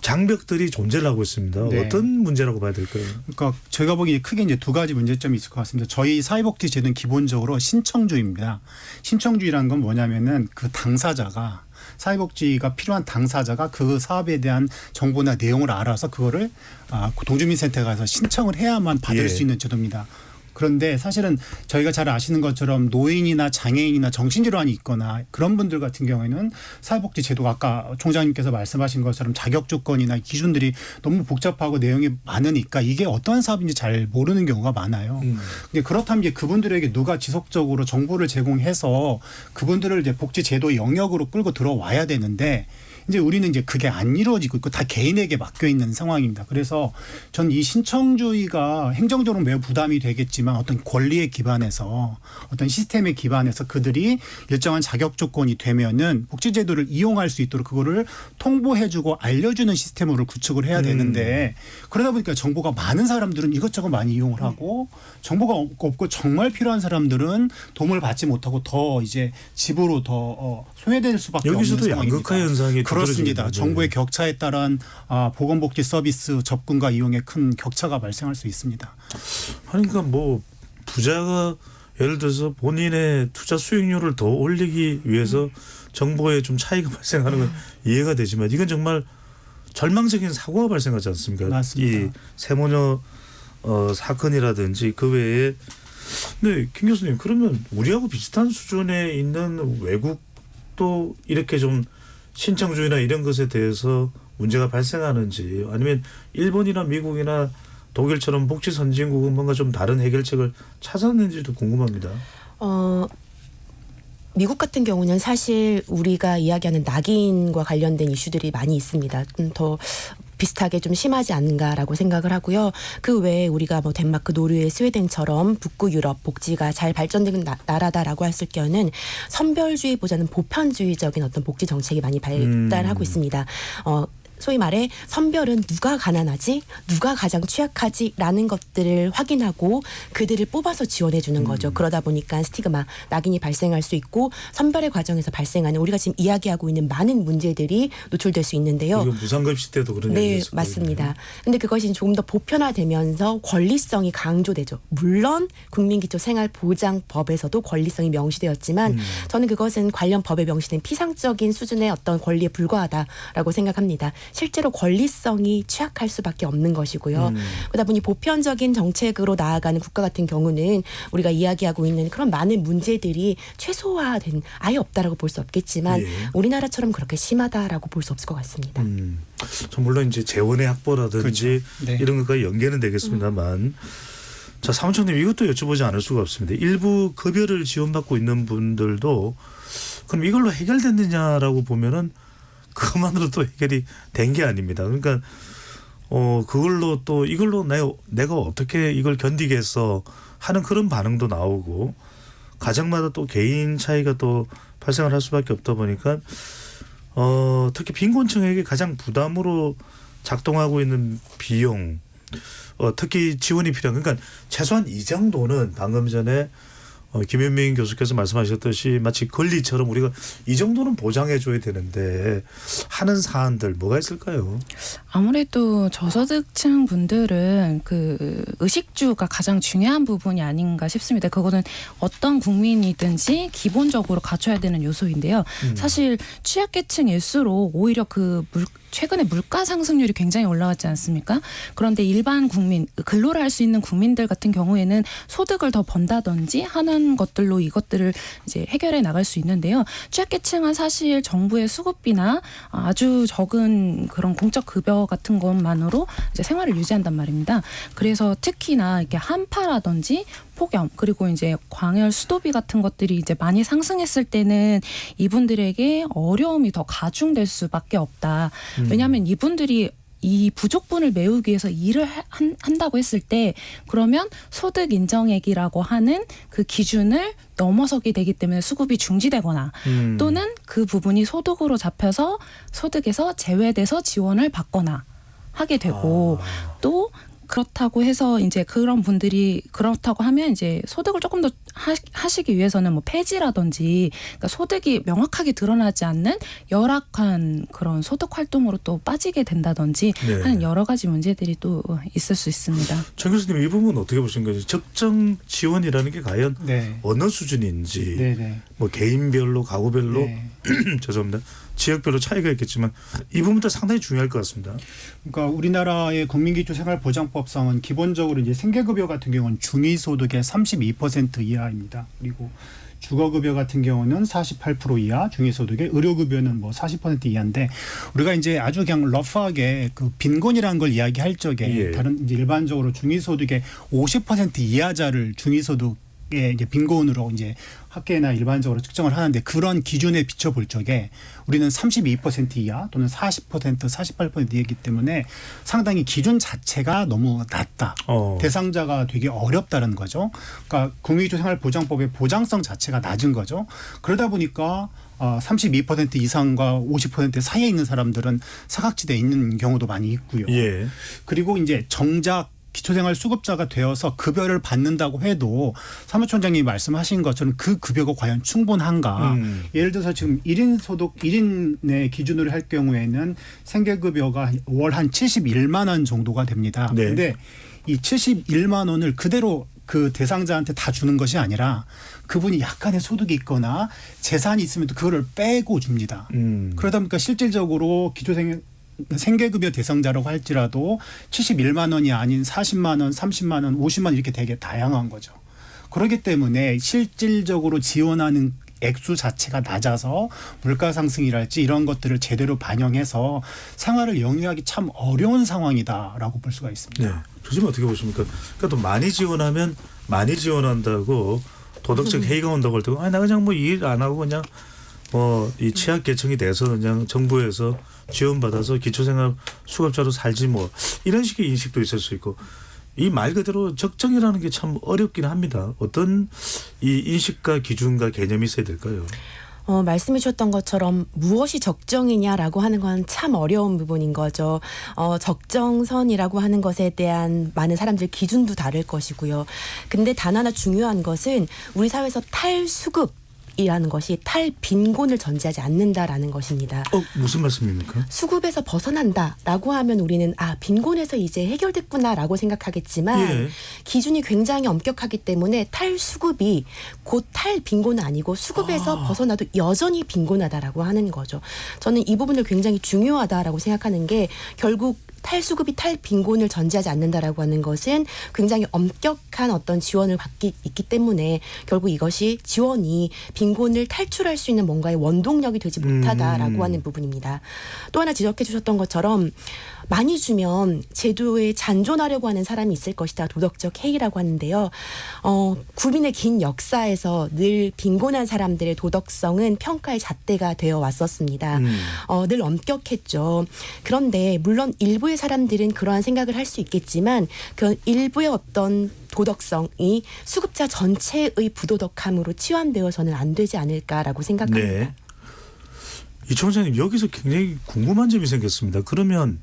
장벽들이 존재를 하고 있습니다. 어떤 문제라고 봐야 될까요? 그러니까 제가 보기에 크게 이제 두 가지 문제점이 있을 것 같습니다. 저희 사회복지 제도는 기본적으로 신청주의입니다. 신청주의라는 건 뭐냐면은 그 당사자가 사회복지가 필요한 당사자가 그 사업에 대한 정보나 내용을 알아서 그거를 동주민센터에 가서 신청을 해야만 받을 수 있는 제도입니다. 그런데 사실은 저희가 잘 아시는 것처럼 노인이나 장애인이나 정신질환이 있거나 그런 분들 같은 경우에는 사회복지 제도가 아까 총장님께서 말씀하신 것처럼 자격 조건이나 기준들이 너무 복잡하고 내용이 많으니까 이게 어떤 사업인지 잘 모르는 경우가 많아요. 근데 그렇다면 이제 그분들에게 누가 지속적으로 정보를 제공해서 그분들을 이제 복지 제도 영역으로 끌고 들어와야 되는데 이제 우리는 이제 그게 안 이루어지고 있고 다 개인에게 맡겨 있는 상황입니다. 그래서 전 이 신청주의가 행정적으로 매우 부담이 되겠지만 어떤 권리에 기반해서 어떤 시스템에 기반해서 그들이 일정한 자격 조건이 되면은 복지제도를 이용할 수 있도록 그거를 통보해주고 알려주는 시스템으로 구축을 해야 되는데 그러다 보니까 정보가 많은 사람들은 이것저것 많이 이용을 하고 정보가 없고 정말 필요한 사람들은 도움을 받지 못하고 더 이제 집으로 더 소외될 수밖에 없는 여기서도 상황입니다. 양극화 현상이 그렇습니다. 정보의 격차에 따른 보건복지 서비스 접근과 이용에 큰 격차가 발생할 수 있습니다. 그러니까 뭐 부자가 예를 들어서 본인의 투자 수익률을 더 올리기 위해서 정보에 좀 차이가 발생하는 건 이해가 되지만 이건 정말 절망적인 사고가 발생하지 않습니까? 맞습니다. 이 세모녀 사건이라든지 그 외에 네, 김 교수님 그러면 우리하고 비슷한 수준에 있는 외국도 이렇게 좀 신청주의나 이런 것에 대해서 문제가 발생하는지 아니면 일본이나 미국이나 독일처럼 복지 선진국은 뭔가 좀 다른 해결책을 찾았는지도 궁금합니다. 미국 같은 경우는 사실 우리가 이야기하는 낙인과 관련된 이슈들이 많이 있습니다. 더 비슷하게 좀 심하지 않은가라고 생각을 하고요. 그 외에 우리가 뭐 덴마크, 노르웨이, 스웨덴처럼 북구 유럽 복지가 잘 발전된 나라다라고 했을 경우는 선별주의보다는 보편주의적인 어떤 복지 정책이 많이 발달하고 있습니다. 소위 말해 선별은 누가 가난하지, 누가 가장 취약하지라는 것들을 확인하고 그들을 뽑아서 지원해 주는 거죠. 그러다 보니까 스티그마, 낙인이 발생할 수 있고 선별의 과정에서 발생하는 우리가 지금 이야기하고 있는 많은 문제들이 노출될 수 있는데요. 이건 무상급식 때도 그런 네, 얘기였어요. 맞습니다. 근데 그것이 조금 더 보편화되면서 권리성이 강조되죠. 물론 국민기초생활보장법에서도 권리성이 명시되었지만 저는 그것은 관련 법에 명시된 피상적인 수준의 어떤 권리에 불과하다라고 생각합니다. 실제로 권리성이 취약할 수밖에 없는 것이고요. 그러다 보니 보편적인 정책으로 나아가는 국가 같은 경우는 우리가 이야기하고 있는 그런 많은 문제들이 최소화된 아예 없다라고 볼 수 없겠지만 예. 우리나라처럼 그렇게 심하다라고 볼 수 없을 것 같습니다. 저 물론 이제 재원의 확보라든지 그렇죠. 네. 이런 것과 연계는 되겠습니다만 자, 사무총님 이것도 여쭤보지 않을 수가 없습니다. 일부 급여를 지원받고 있는 분들도 그럼 이걸로 해결됐느냐라고 보면은 그것만으로 또 해결이 된 게 아닙니다. 그러니까 그걸로 또 이걸로 내가 어떻게 이걸 견디겠어 하는 그런 반응도 나오고 가정마다 또 개인 차이가 또 발생을 할 수밖에 없다 보니까 특히 빈곤층에게 가장 부담으로 작동하고 있는 비용 특히 지원이 필요한 그러니까 최소한 이 정도는 방금 전에 김현민 교수께서 말씀하셨듯이 마치 권리처럼 우리가 이 정도는 보장해 줘야 되는데 하는 사안들 뭐가 있을까요? 아무래도 저소득층 분들은 그 의식주가 가장 중요한 부분이 아닌가 싶습니다. 그거는 어떤 국민이든지 기본적으로 갖춰야 되는 요소인데요. 사실 취약계층일수록 오히려 최근에 물가 상승률이 굉장히 올라갔지 않습니까? 그런데 일반 국민, 근로를 할 수 있는 국민들 같은 경우에는 소득을 더 번다든지 하는 것들로 이것들을 이제 해결해 나갈 수 있는데요. 취약계층은 사실 정부의 수급비나 아주 적은 그런 공적 급여 같은 것만으로 이제 생활을 유지한단 말입니다. 그래서 특히나 이렇게 한파라든지 폭염 그리고 이제 광열 수도비 같은 것들이 이제 많이 상승했을 때는 이분들에게 어려움이 더 가중될 수밖에 없다. 왜냐하면 이분들이 이 부족분을 메우기 위해서 일을 한다고 했을 때 그러면 소득 인정액이라고 하는 그 기준을 넘어서게 되기 때문에 수급이 중지되거나 또는 그 부분이 소득으로 잡혀서 소득에서 제외돼서 지원을 받거나 하게 되고 또 그렇다고 해서 이제 그런 분들이 그렇다고 하면 이제 소득을 조금 더 하시기 위해서는 뭐 폐지라든지 그러니까 소득이 명확하게 드러나지 않는 열악한 그런 소득 활동으로 또 빠지게 된다든지 네. 하는 여러 가지 문제들이 또 있을 수 있습니다. 정 교수님 이 부분은 어떻게 보신 거죠? 적정 지원이라는 게 과연 네. 어느 수준인지 네. 뭐 개인별로 가구별로 네. 죄송합니다. 지역별로 차이가 있겠지만 이 부분도 상당히 중요할 것 같습니다. 그러니까 우리나라의 국민기초생활보장법상은 기본적으로 이제 생계급여 같은 경우는 중위소득의 32% 이하입니다. 그리고 주거급여 같은 경우는 48% 이하, 중위소득의 의료급여는 뭐 40% 이하인데 우리가 이제 아주 그냥 러프하게 그 빈곤이라는 걸 이야기할 적에 예. 다른 이제 일반적으로 중위소득의 50% 이하자를 중위소득 이제 빈곤으로 이제 학계나 일반적으로 측정을 하는데 그런 기준에 비춰볼 적에 우리는 32% 이하 또는 40%, 48%이기 때문에 상당히 기준 자체가 너무 낮다. 대상자가 되게 어렵다는 거죠. 그러니까 국민기초생활보장법의 보장성 자체가 낮은 거죠. 그러다 보니까 32% 이상과 50% 사이에 있는 사람들은 사각지대에 있는 경우도 많이 있고요. 예. 그리고 이제 정작 기초생활 수급자가 되어서 급여를 받는다고 해도 사무총장님이 말씀하신 것처럼 그 급여가 과연 충분한가. 예를 들어서 지금 1인 소득 1인의 기준으로 할 경우에는 생계급여가 월 한 71만 원 정도가 됩니다. 그런데 네. 이 71만 원을 그대로 그 대상자한테 다 주는 것이 아니라 그분이 약간의 소득이 있거나 재산이 있으면 또 그거를 빼고 줍니다. 그러다 보니까 실질적으로 생계급여 대상자라고 할지라도 71만 원이 아닌 40만 원, 30만 원, 50만 원 이렇게 되게 다양한 거죠. 그렇기 때문에 실질적으로 지원하는 액수 자체가 낮아서 물가 상승이랄지 이런 것들을 제대로 반영해서 생활을 영위하기 참 어려운 상황이다라고 볼 수가 있습니다. 네. 교수님 어떻게 보십니까? 그러니까 또 많이 지원하면 많이 지원한다고 도덕적 해이가 온다고 할 때 나 그냥 뭐 일 안 하고 그냥 이 취약 계층이 돼서 그냥 정부에서 지원받아서 기초생활 수급자로 살지 뭐 이런 식의 인식도 있을 수 있고 이 말 그대로 적정이라는 게 참 어렵긴 합니다. 어떤 이 인식과 기준과 개념이 있어야 될까요? 말씀해 주셨던 것처럼 무엇이 적정이냐라고 하는 건 참 어려운 부분인 거죠. 적정선이라고 하는 것에 대한 많은 사람들 기준도 다를 것이고요. 근데 단 하나 중요한 것은 우리 사회에서 탈수급 이라는 것이 탈빈곤을 전제하지 않는다라는 것입니다. 무슨 말씀입니까? 수급에서 벗어난다라고 하면 우리는 빈곤에서 이제 해결됐구나라고 생각하겠지만 예. 기준이 굉장히 엄격하기 때문에 탈수급이 곧 탈빈곤은 아니고 수급에서 벗어나도 여전히 빈곤하다라고 하는 거죠. 저는 이 부분을 굉장히 중요하다라고 생각하는 게 결국 탈수급이 탈빈곤을 전제하지 않는다라고 하는 것은 굉장히 엄격한 어떤 지원을 받기 있기 때문에 결국 이것이 지원이 빈곤을 탈출할 수 있는 뭔가의 원동력이 되지 못하다라고 하는 부분입니다. 또 하나 지적해 주셨던 것처럼 많이 주면 제도에 잔존하려고 하는 사람이 있을 것이다. 도덕적 해이라고 하는데요. 국민의 긴 역사에서 늘 빈곤한 사람들의 도덕성은 평가의 잣대가 되어 왔었습니다. 늘 엄격했죠. 그런데 물론 일부의 사람들은 그러한 생각을 할 수 있겠지만 그 일부의 어떤 도덕성이 수급자 전체의 부도덕함으로 치환되어서는 안 되지 않을까라고 생각합니다. 네. 이 총장님 여기서 굉장히 궁금한 점이 생겼습니다. 그러면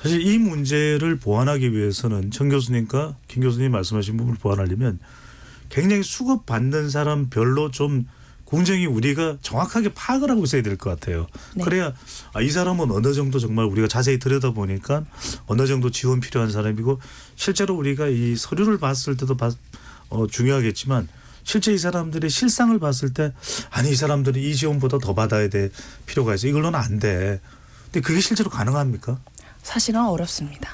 사실 이 문제를 보완하기 위해서는 정 교수님과 김 교수님 말씀하신 부분을 보완하려면 굉장히 수급받는 사람 별로 좀 공정히 우리가 정확하게 파악을 하고 있어야 될 것 같아요. 네. 그래야 이 사람은 어느 정도 정말 우리가 자세히 들여다보니까 어느 정도 지원 필요한 사람이고 실제로 우리가 이 서류를 봤을 때도 중요하겠지만 실제 이 사람들의 실상을 봤을 때 아니 이 사람들이 이 지원보다 더 받아야 될 필요가 있어. 이걸로는 안 돼. 근데 그게 실제로 가능합니까? 사실은 어렵습니다.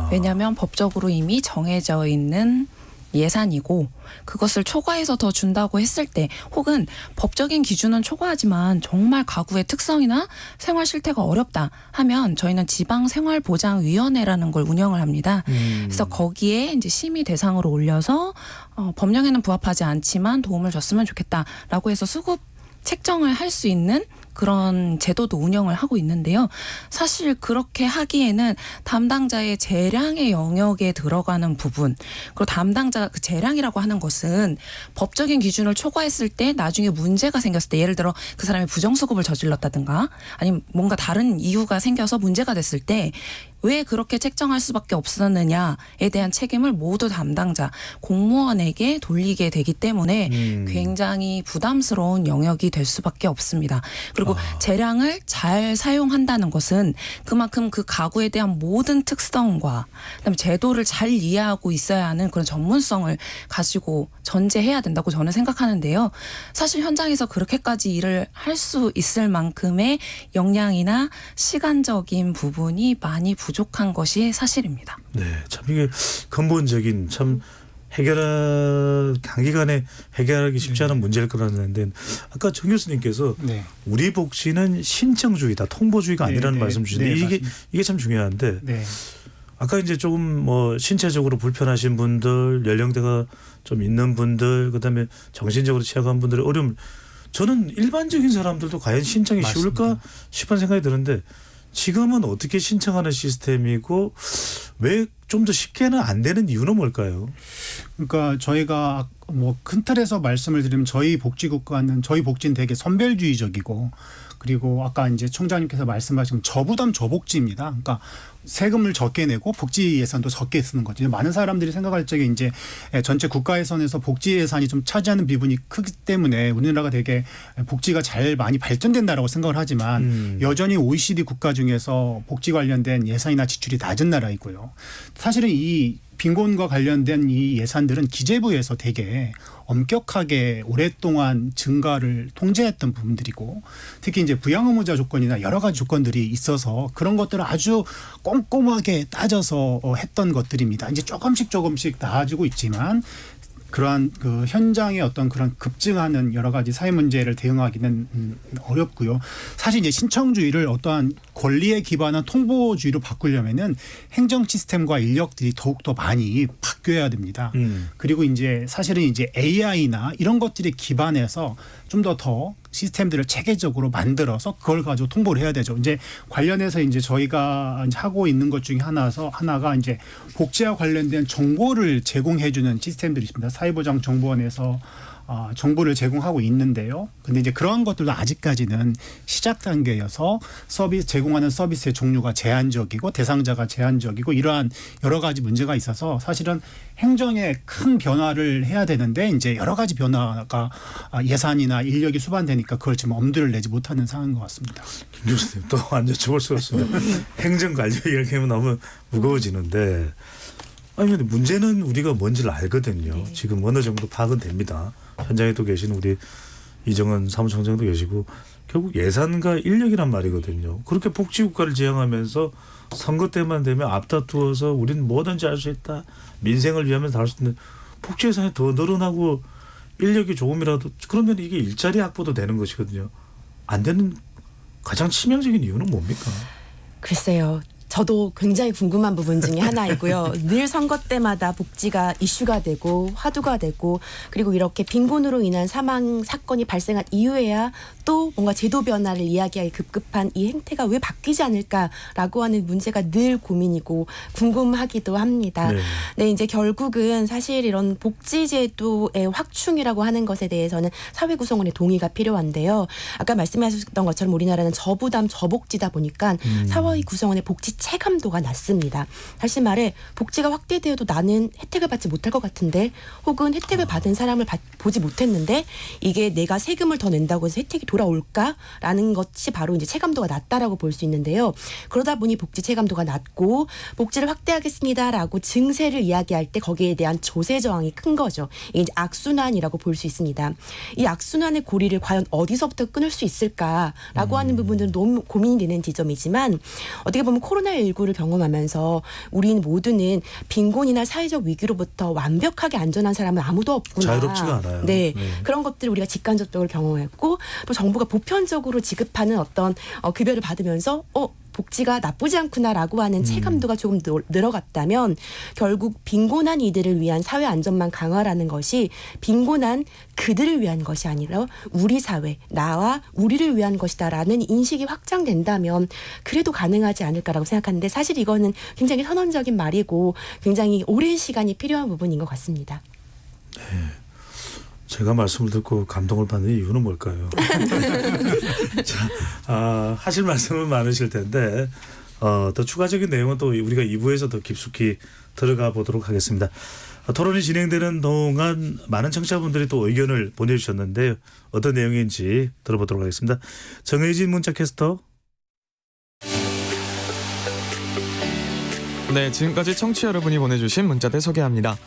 왜냐하면 법적으로 이미 정해져 있는 예산이고 그것을 초과해서 더 준다고 했을 때 혹은 법적인 기준은 초과하지만 정말 가구의 특성이나 생활 실태가 어렵다 하면 저희는 지방생활보장위원회라는 걸 운영을 합니다. 그래서 거기에 이제 심의 대상으로 올려서 법령에는 부합하지 않지만 도움을 줬으면 좋겠다라고 해서 수급 책정을 할 수 있는 그런 제도도 운영을 하고 있는데요. 사실 그렇게 하기에는 담당자의 재량의 영역에 들어가는 부분 그리고 담당자가 그 재량이라고 하는 것은 법적인 기준을 초과했을 때 나중에 문제가 생겼을 때 예를 들어 그 사람이 부정수급을 저질렀다든가 아니면 뭔가 다른 이유가 생겨서 문제가 됐을 때 왜 그렇게 책정할 수밖에 없었느냐에 대한 책임을 모두 담당자 공무원에게 돌리게 되기 때문에 굉장히 부담스러운 영역이 될 수밖에 없습니다. 그리고 재량을 잘 사용한다는 것은 그만큼 그 가구에 대한 모든 특성과 그다음에 제도를 잘 이해하고 있어야 하는 그런 전문성을 가지고 전제해야 된다고 저는 생각하는데요. 사실 현장에서 그렇게까지 일을 할 수 있을 만큼의 역량이나 시간적인 부분이 많이 부족한 것이 사실입니다. 네, 참 이게 근본적인 참 단기간에 해결하기 쉽지 않은 문제일 거라는데 아까 정 교수님께서 네. 우리 복지는 신청주의다, 통보주의가 아니라는 말씀 주셨는데 이게 참 중요한데 네. 아까 이제 조금 신체적으로 불편하신 분들, 연령대가 좀 있는 분들, 그다음에 정신적으로 취약한 분들의 어려움 저는 일반적인 사람들도 과연 신청이 쉬울까 싶은 생각이 드는데 지금은 어떻게 신청하는 시스템이고 왜 좀 더 쉽게는 안 되는 이유는 뭘까요? 그러니까 저희가 큰 틀에서 말씀을 드리면 저희 복지국가는 저희 복지는 되게 선별주의적이고 그리고 아까 이제 총장님께서 말씀하신 저부담 저복지입니다. 그러니까 세금을 적게 내고 복지 예산도 적게 쓰는 거죠. 많은 사람들이 생각할 적에 이제 전체 국가 예산에서 복지 예산이 좀 차지하는 비중이 크기 때문에 우리나라가 되게 복지가 잘 많이 발전된다라고 생각을 하지만 여전히 OECD 국가 중에서 복지 관련된 예산이나 지출이 낮은 나라이고요. 사실은 이 빈곤과 관련된 이 예산들은 기재부에서 되게 엄격하게 오랫동안 증가를 통제했던 부분들이고 특히 이제 부양 의무자 조건이나 여러 가지 조건들이 있어서 그런 것들을 아주 꼼꼼하게 따져서 했던 것들입니다. 이제 조금씩 나아지고 있지만 그러한 그 현장의 어떤 그런 급증하는 여러 가지 사회 문제를 대응하기는 어렵고요. 사실 이제 신청주의를 어떠한 권리에 기반한 통보주의로 바꾸려면은 행정 시스템과 인력들이 더욱더 많이 바뀌어야 됩니다. 그리고 이제 사실은 이제 AI나 이런 것들이 기반해서 좀 더 시스템들을 체계적으로 만들어서 그걸 가지고 통보를 해야 되죠. 이제 관련해서 이제 저희가 이제 하고 있는 것 중에 하나가 이제 복지와 관련된 정보를 제공해주는 시스템들이 있습니다. 사회보장정보원에서 정보를 제공하고 있는데요. 근데 이제 그러한 것들도 아직까지는 시작 단계여서 제공하는 서비스의 종류가 제한적이고 대상자가 제한적이고 이러한 여러 가지 문제가 있어서 사실은 행정에 큰 변화를 해야 되는데 이제 여러 가지 변화가 예산이나 인력이 수반되니까 그걸 지금 엄두를 내지 못하는 상황인 것 같습니다. 김 교수님 또 안 여쭤볼 수가 없습니다. 행정관리 이렇게 하면 너무 무거워지는데 아니 근데 문제는 우리가 뭔지를 알거든요. 지금 어느 정도 파악은 됩니다. 현장에도 계신 우리 이정은 사무총장도 계시고 결국 예산과 인력이란 말이거든요. 그렇게 복지국가를 지향하면서 선거 때만 되면 앞다투어서 우리는 뭐든지 할 수 있다. 민생을 위하면 다 할 수 있는 복지 예산이 더 늘어나고 인력이 조금이라도 그러면 이게 일자리 확보도 되는 것이거든요. 안 되는 가장 치명적인 이유는 뭡니까? 글쎄요. 저도 굉장히 궁금한 부분 중에 하나이고요. 늘 선거 때마다 복지가 이슈가 되고 화두가 되고 그리고 이렇게 빈곤으로 인한 사망 사건이 발생한 이후에야 또 뭔가 제도 변화를 이야기하기 급급한 이 행태가 왜 바뀌지 않을까라고 하는 문제가 늘 고민이고 궁금하기도 합니다. 네, 이제 결국은 사실 이런 복지제도의 확충이라고 하는 것에 대해서는 사회 구성원의 동의가 필요한데요. 아까 말씀하셨던 것처럼 우리나라는 저부담 저복지다 보니까 사회 구성원의 복지 체감도가 낮습니다. 다시 말해 복지가 확대되어도 나는 혜택을 받지 못할 것 같은데 혹은 혜택을 받은 사람을 보지 못했는데 이게 내가 세금을 더 낸다고 해서 혜택이 돌아올까라는 것이 바로 이제 체감도가 낮다라고 볼 수 있는데요. 그러다 보니 복지 체감도가 낮고 복지를 확대하겠습니다라고 증세를 이야기할 때 거기에 대한 조세 저항이 큰 거죠. 이게 이제 악순환이라고 볼 수 있습니다. 이 악순환의 고리를 과연 어디서부터 끊을 수 있을까라고 하는 부분들은 너무 고민이 되는 지점이지만 어떻게 보면 코로나19를 경험하면서 우리는 모두는 빈곤이나 사회적 위기로부터 완벽하게 안전한 사람은 아무도 없구나. 자유롭지가 않아요. 네. 그런 것들을 우리가 직간접적으로 경험했고 또 정부가 보편적으로 지급하는 어떤 급여를 받으면서 복지가 나쁘지 않구나라고 하는 체감도가 조금 늘어갔다면 결국 빈곤한 이들을 위한 사회 안전망 강화라는 것이 빈곤한 그들을 위한 것이 아니라 우리 사회, 나와 우리를 위한 것이다라는 인식이 확장된다면 그래도 가능하지 않을까라고 생각하는데 사실 이거는 굉장히 선언적인 말이고 굉장히 오랜 시간이 필요한 부분인 것 같습니다. 네. 제가 말씀을 듣고 감동을 받는 이유는 뭘까요? 자, 하실 말씀은 많으실 텐데 더 추가적인 내용은 또 우리가 2부에서 더 깊숙이 들어가 보도록 하겠습니다. 토론이 진행되는 동안 많은 청취자분들이 또 의견을 보내주셨는데 어떤 내용인지 들어보도록 하겠습니다. 정혜진 문자캐스터. 네, 지금까지 청취자 여러분이 보내주신 문자들 소개합니다.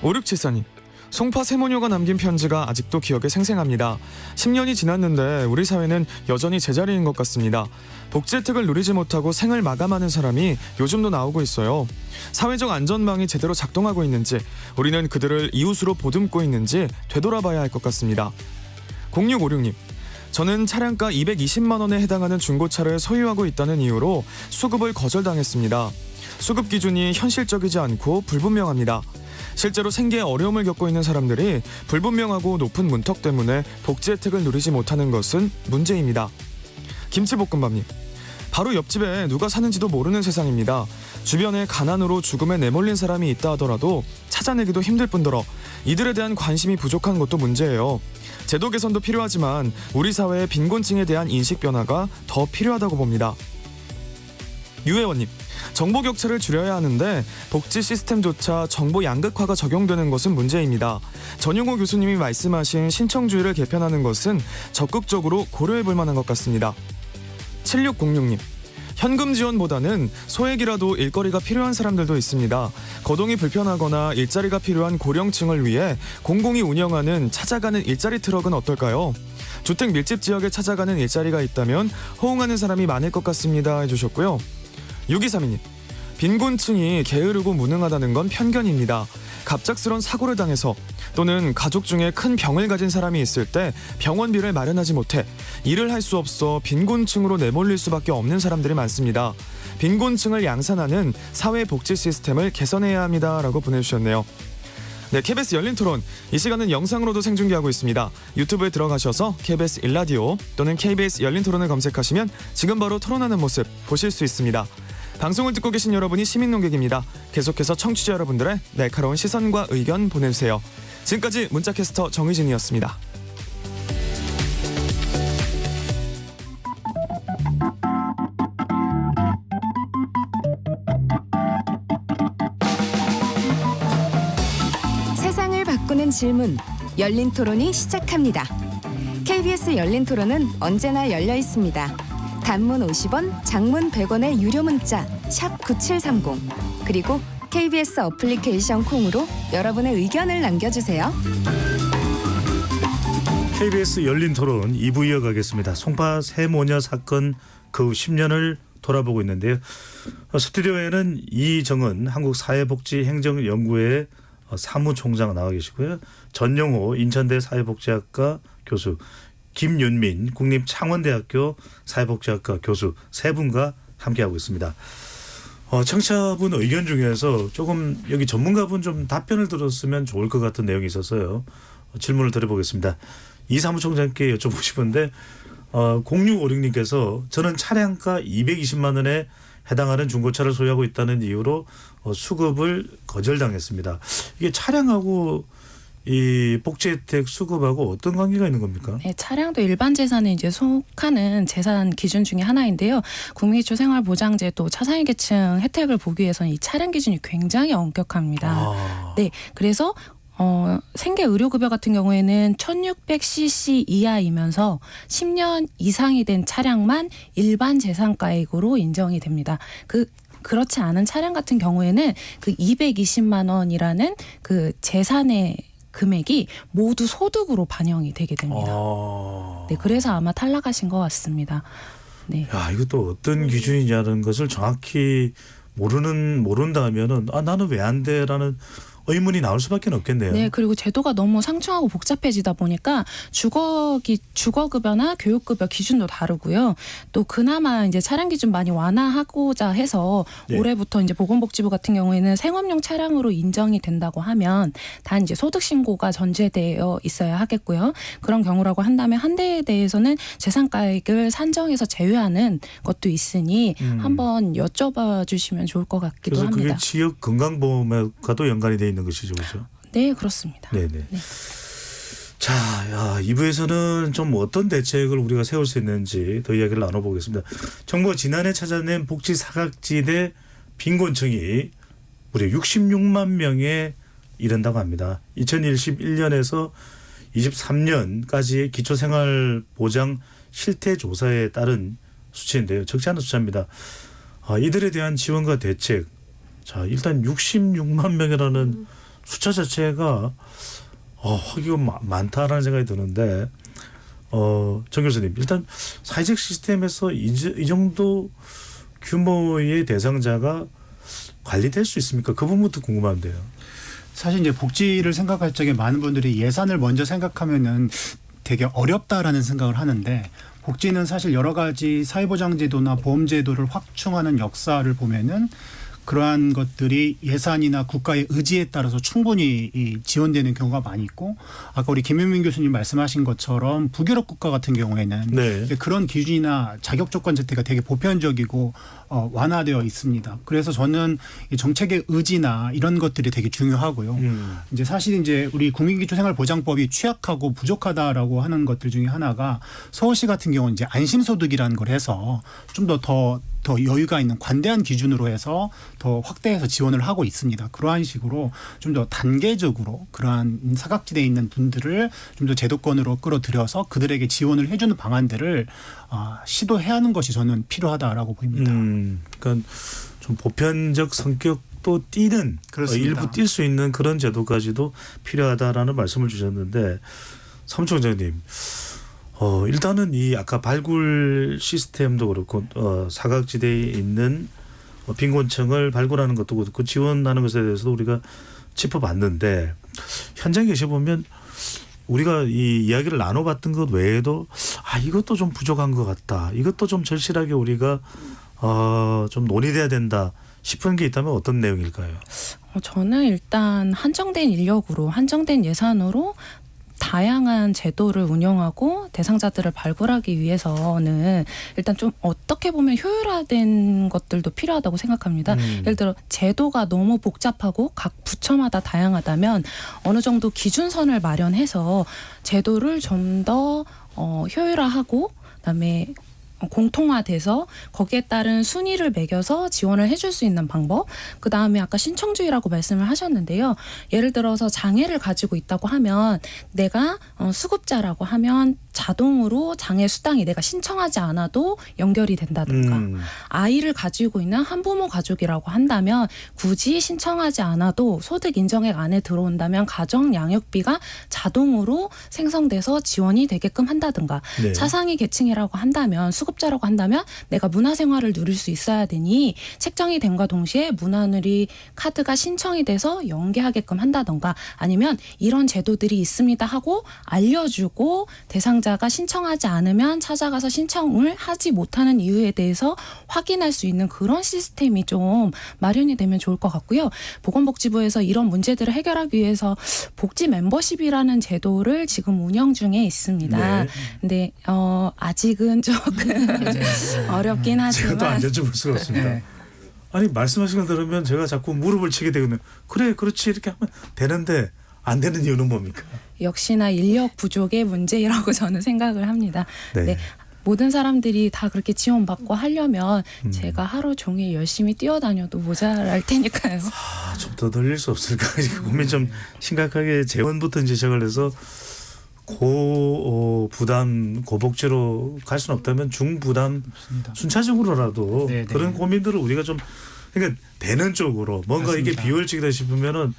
5674님. 송파 세모녀가 남긴 편지가 아직도 기억에 생생합니다. 10년이 지났는데 우리 사회는 여전히 제자리인 것 같습니다. 복지 혜택을 누리지 못하고 생을 마감하는 사람이 요즘도 나오고 있어요. 사회적 안전망이 제대로 작동하고 있는지 우리는 그들을 이웃으로 보듬고 있는지 되돌아봐야 할 것 같습니다. 0656님. 저는 차량가 220만 원에 해당하는 중고차를 소유하고 있다는 이유로 수급을 거절당했습니다. 수급 기준이 현실적이지 않고 불분명합니다. 실제로 생계에 어려움을 겪고 있는 사람들이 불분명하고 높은 문턱 때문에 복지 혜택을 누리지 못하는 것은 문제입니다. 김치볶음밥님. 바로 옆집에 누가 사는지도 모르는 세상입니다. 주변에 가난으로 죽음에 내몰린 사람이 있다 하더라도 찾아내기도 힘들 뿐더러 이들에 대한 관심이 부족한 것도 문제예요. 제도 개선도 필요하지만 우리 사회의 빈곤층에 대한 인식 변화가 더 필요하다고 봅니다. 유혜원님. 정보 격차를 줄여야 하는데 복지 시스템조차 정보 양극화가 적용되는 것은 문제입니다. 전용호 교수님이 말씀하신 신청주의를 개편하는 것은 적극적으로 고려해 볼 만한 것 같습니다. 7606님. 현금 지원보다는 소액이라도 일거리가 필요한 사람들도 있습니다. 거동이 불편하거나 일자리가 필요한 고령층을 위해 공공이 운영하는 찾아가는 일자리 트럭은 어떨까요? 주택 밀집 지역에 찾아가는 일자리가 있다면 호응하는 사람이 많을 것 같습니다 해주셨고요. 6232님. 빈곤층이 게으르고 무능하다는 건 편견입니다. 갑작스런 사고를 당해서 또는 가족 중에 큰 병을 가진 사람이 있을 때 병원비를 마련하지 못해 일을 할 수 없어 빈곤층으로 내몰릴 수밖에 없는 사람들이 많습니다. 빈곤층을 양산하는 사회복지 시스템을 개선해야 합니다라고 보내주셨네요. 네, KBS 열린 토론 이 시간은 영상으로도 생중계하고 있습니다. 유튜브에 들어가셔서 KBS 일라디오 또는 KBS 열린 토론을 검색하시면 지금 바로 토론하는 모습 보실 수 있습니다. 방송을 듣고 계신 여러분이 시민 농객입니다. 계속해서 청취자 여러분들의 날카로운 시선과 의견 보내주세요. 지금까지 문자캐스터 정의진이었습니다. 세상을 바꾸는 질문, 열린 토론이 시작합니다. KBS 열린 토론은 언제나 열려 있습니다. 단문 50원, 장문 100원의 유료 문자 샵 9730 그리고 KBS 어플리케이션 콩으로 여러분의 의견을 남겨주세요. KBS 열린 토론 2부 이어가겠습니다. 송파 세모녀 사건 그 후 10년을 돌아보고 있는데요. 스튜디오에는 이정은 한국사회복지행정연구회 사무총장 나와 계시고요. 전용호 인천대 사회복지학과 교수, 김윤민 국립창원대학교 사회복지학과 교수 세 분과 함께하고 있습니다. 청취자분 의견 중에서 조금 여기 전문가분 좀 답변을 들었으면 좋을 것 같은 내용이 있어서요. 질문을 드려보겠습니다. 이 사무총장께 여쭤보고 싶은데 0656님께서 저는 차량가 220만 원에 해당하는 중고차를 소유하고 있다는 이유로 수급을 거절당했습니다. 이게 차량하고 이 복지 혜택 수급하고 어떤 관계가 있는 겁니까? 네, 차량도 일반 재산에 이제 속하는 재산 기준 중에 하나인데요. 국민기초생활보장제도 차상위계층 혜택을 보기 위해서는 이 차량 기준이 굉장히 엄격합니다. 네, 그래서 생계의료급여 같은 경우에는 1600cc 이하이면서 10년 이상이 된 차량만 일반 재산가액으로 인정이 됩니다. 그렇지 않은 차량 같은 경우에는 그 220만 원이라는 그 재산의 금액이 모두 소득으로 반영이 되게 됩니다. 네, 그래서 아마 탈락하신 것 같습니다. 네. 야, 이것도 어떤 기준이냐는 것을 정확히 모른다면은 나는 왜 안 돼라는 의문이 나올 수밖에 없겠네요. 네, 그리고 제도가 너무 상충하고 복잡해지다 보니까 주거급여나 교육급여 기준도 다르고요. 또 그나마 이제 차량 기준 많이 완화하고자 해서 네. 올해부터 이제 보건복지부 같은 경우에는 생업용 차량으로 인정이 된다고 하면 단 이제 소득 신고가 전제되어 있어야 하겠고요. 그런 경우라고 한다면 한 대에 대해서는 재산가액을 산정해서 제외하는 것도 있으니 한번 여쭤봐 주시면 좋을 것 같기도 그래서 합니다. 그게 지역 건강보험과도 연관이 돼 있는 것이죠, 그렇죠? 네, 그렇습니다. 네네. 네. 자, 2부에서는 좀 어떤 대책을 우리가 세울 수 있는지 더 이야기를 나눠보겠습니다. 정부가 지난해 찾아낸 복지 사각지대 빈곤층이 무려 66만 명에 이른다고 합니다. 2021년에서 23년까지의 기초생활보장 실태조사에 따른 수치인데요. 적지 않은 숫자입니다. 이들에 대한 지원과 대책. 자, 일단 66만 명이라는 숫자 자체가 허기가 많다라는 생각이 드는데 정 교수님, 일단 사회적 시스템에서 이 정도 규모의 대상자가 관리될 수 있습니까? 그 부분부터 궁금한데요. 사실 이제 복지를 생각할 적에 많은 분들이 예산을 먼저 생각하면은 되게 어렵다라는 생각을 하는데, 복지는 사실 여러 가지 사회보장제도나 보험제도를 확충하는 역사를 보면은 그러한 것들이 예산이나 국가의 의지에 따라서 충분히 지원되는 경우가 많이 있고, 아까 우리 김윤민 교수님 말씀하신 것처럼 북유럽 국가 같은 경우에는 네. 그런 기준이나 자격 조건 제도가 되게 보편적이고 완화되어 있습니다. 그래서 저는 이 정책의 의지나 이런 것들이 되게 중요하고요. 이제 사실 이제 우리 국민기초생활보장법이 취약하고 부족하다라고 하는 것들 중에 하나가 서울시 같은 경우는 이제 안심소득이라는 걸 해서 좀 더 여유가 있는 관대한 기준으로 해서 더 확대해서 지원을 하고 있습니다. 그러한 식으로 좀 더 단계적으로 그러한 사각지대에 있는 분들을 좀 더 제도권으로 끌어들여서 그들에게 지원을 해주는 방안들을 시도해야 하는 것이 저는 필요하다라고 보입니다. 그러니까 좀 보편적 성격도 띠는 일부 띌 수 있는 그런 제도까지도 필요하다라는 말씀을 주셨는데, 사무총장님. 일단은 이 아까 발굴 시스템도 그렇고 사각지대에 있는 빈곤층을 발굴하는 것도 그렇고 지원하는 것에 대해서도 우리가 짚어봤는데 현장에 계셔보면 우리가 이 이야기를 나눠봤던 것 외에도 이것도 좀 부족한 것 같다. 이것도 좀 절실하게 우리가 좀 논의돼야 된다 싶은 게 있다면 어떤 내용일까요? 저는 일단 한정된 인력으로 한정된 예산으로 다양한 제도를 운영하고 대상자들을 발굴하기 위해서는 일단 좀 어떻게 보면 효율화된 것들도 필요하다고 생각합니다. 예를 들어 제도가 너무 복잡하고 각 부처마다 다양하다면 어느 정도 기준선을 마련해서 제도를 좀 더 효율화하고 그다음에 공통화돼서 거기에 따른 순위를 매겨서 지원을 해줄 수 있는 방법. 그다음에 아까 신청주의라고 말씀을 하셨는데요. 예를 들어서 장애를 가지고 있다고 하면 내가 수급자라고 하면 자동으로 장애 수당이 내가 신청하지 않아도 연결이 된다든가 아이를 가지고 있는 한부모 가족이라고 한다면 굳이 신청하지 않아도 소득 인정액 안에 들어온다면 가정 양육비가 자동으로 생성돼서 지원이 되게끔 한다든가 네. 차상위 계층이라고 한다면 수급자라고 한다면 내가 문화생활을 누릴 수 있어야 되니 책정이 됨과 동시에 문화누리 카드가 신청이 돼서 연계하게끔 한다던가 아니면 이런 제도들이 있습니다 하고 알려주고 대상자가 신청하지 않으면 찾아가서 신청을 하지 못하는 이유에 대해서 확인할 수 있는 그런 시스템이 좀 마련이 되면 좋을 것 같고요. 보건복지부에서 이런 문제들을 해결하기 위해서 복지 멤버십이라는 제도를 지금 운영 중에 있습니다. 네. 근데 아직은 조금 어렵긴 하지만 제가 또 안 여쭤볼 수가 없습니다. 아니 말씀하신 걸 들으면 제가 자꾸 무릎을 치게 되거든요. 그래 그렇지 이렇게 하면 되는데 안 되는 이유는 뭡니까? 역시나 인력 부족의 문제라고 저는 생각을 합니다. 네. 네. 모든 사람들이 다 그렇게 지원받고 하려면 제가 하루 종일 열심히 뛰어다녀도 모자랄 테니까요. 좀 더 늘릴 수 없을까? 고민 좀 심각하게 재원부터 이제 시작을 해서 고부담 고복지로 갈 수는 없다면 중부담 순차적으로라도 네네. 그런 고민들을 우리가 좀 그러니까 되는 쪽으로 뭔가 맞습니다. 이게 비효율적이다 싶으면은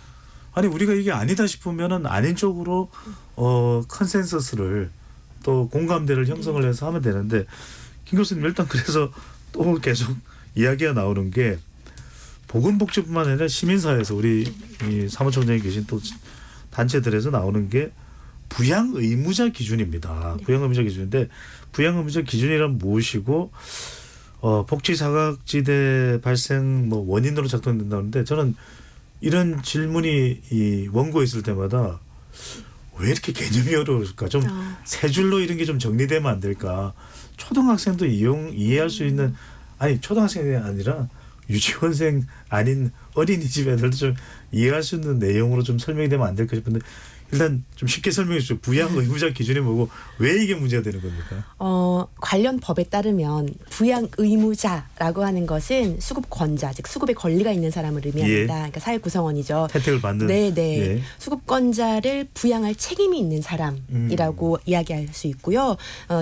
아니 우리가 이게 아니다 싶으면은 아닌 쪽으로 컨센서스를 또 공감대를 형성을 해서 하면 되는데 김 교수님 일단 그래서 또 계속 이야기가 나오는 게 보건복지뿐만 아니라 시민사회에서 우리 이 사무총장이 계신 또 단체들에서 나오는 게 부양 의무자 기준입니다. 부양 의무자 기준인데 부양 의무자 기준이란 무엇이고 복지 사각지대 발생 뭐 원인으로 작동된다는데 저는 이런 질문이 이 원고에 있을 때마다 왜 이렇게 개념이 어려울까? 좀 세 줄로 이런 게 좀 정리되면 안 될까? 초등학생도 이해할 수 있는 아니 초등학생이 아니라 유치원생 아닌 어린이집 애들도 좀 이해할 수 있는 내용으로 좀 설명이 되면 안 될까 싶은데 일단 좀 쉽게 설명해 주시죠. 부양 의무자 기준이 뭐고 왜 이게 문제가 되는 겁니까? 관련 법에 따르면 부양 의무자라고 하는 것은 수급권자, 즉 수급에 권리가 있는 사람을 의미합니다. 그러니까 사회 구성원이죠. 혜택을 받는. 네네. 예. 수급권자를 부양할 책임이 있는 사람이라고 이야기할 수 있고요.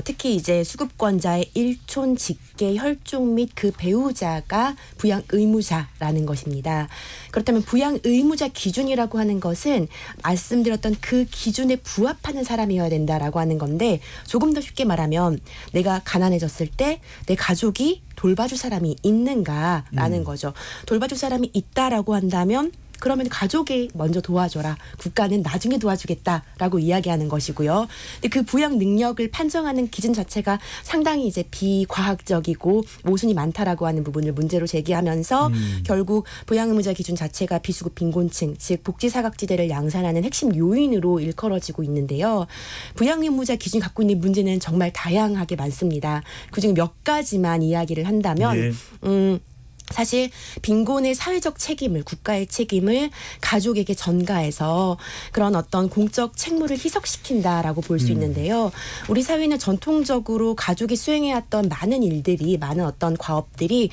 특히 이제 수급권자의 일촌, 직계, 혈족 및 그 배우자가 부양 의무자라는 것입니다. 그렇다면 부양 의무자 기준이라고 하는 것은 말씀드렸던 그 기준에 부합하는 사람이어야 된다라고 하는 건데 조금 더 쉽게 말하면 내가 가난해졌을 때 내 가족이 돌봐줄 사람이 있는가라는 거죠. 돌봐줄 사람이 있다라고 한다면 그러면 가족이 먼저 도와줘라. 국가는 나중에 도와주겠다라고 이야기하는 것이고요. 근데 그 부양 능력을 판정하는 기준 자체가 상당히 이제 비과학적이고 모순이 많다라고 하는 부분을 문제로 제기하면서 결국 부양 의무자 기준 자체가 비수급 빈곤층, 즉 복지 사각지대를 양산하는 핵심 요인으로 일컬어지고 있는데요. 부양 의무자 기준이 갖고 있는 문제는 정말 다양하게 많습니다. 그중에 몇 가지만 이야기를 한다면 예. 사실 빈곤의 사회적 책임을 국가의 책임을 가족에게 전가해서 그런 어떤 공적 책무를 희석시킨다라고 볼 수 있는데요. 우리 사회는 전통적으로 가족이 수행해왔던 많은 일들이 많은 어떤 과업들이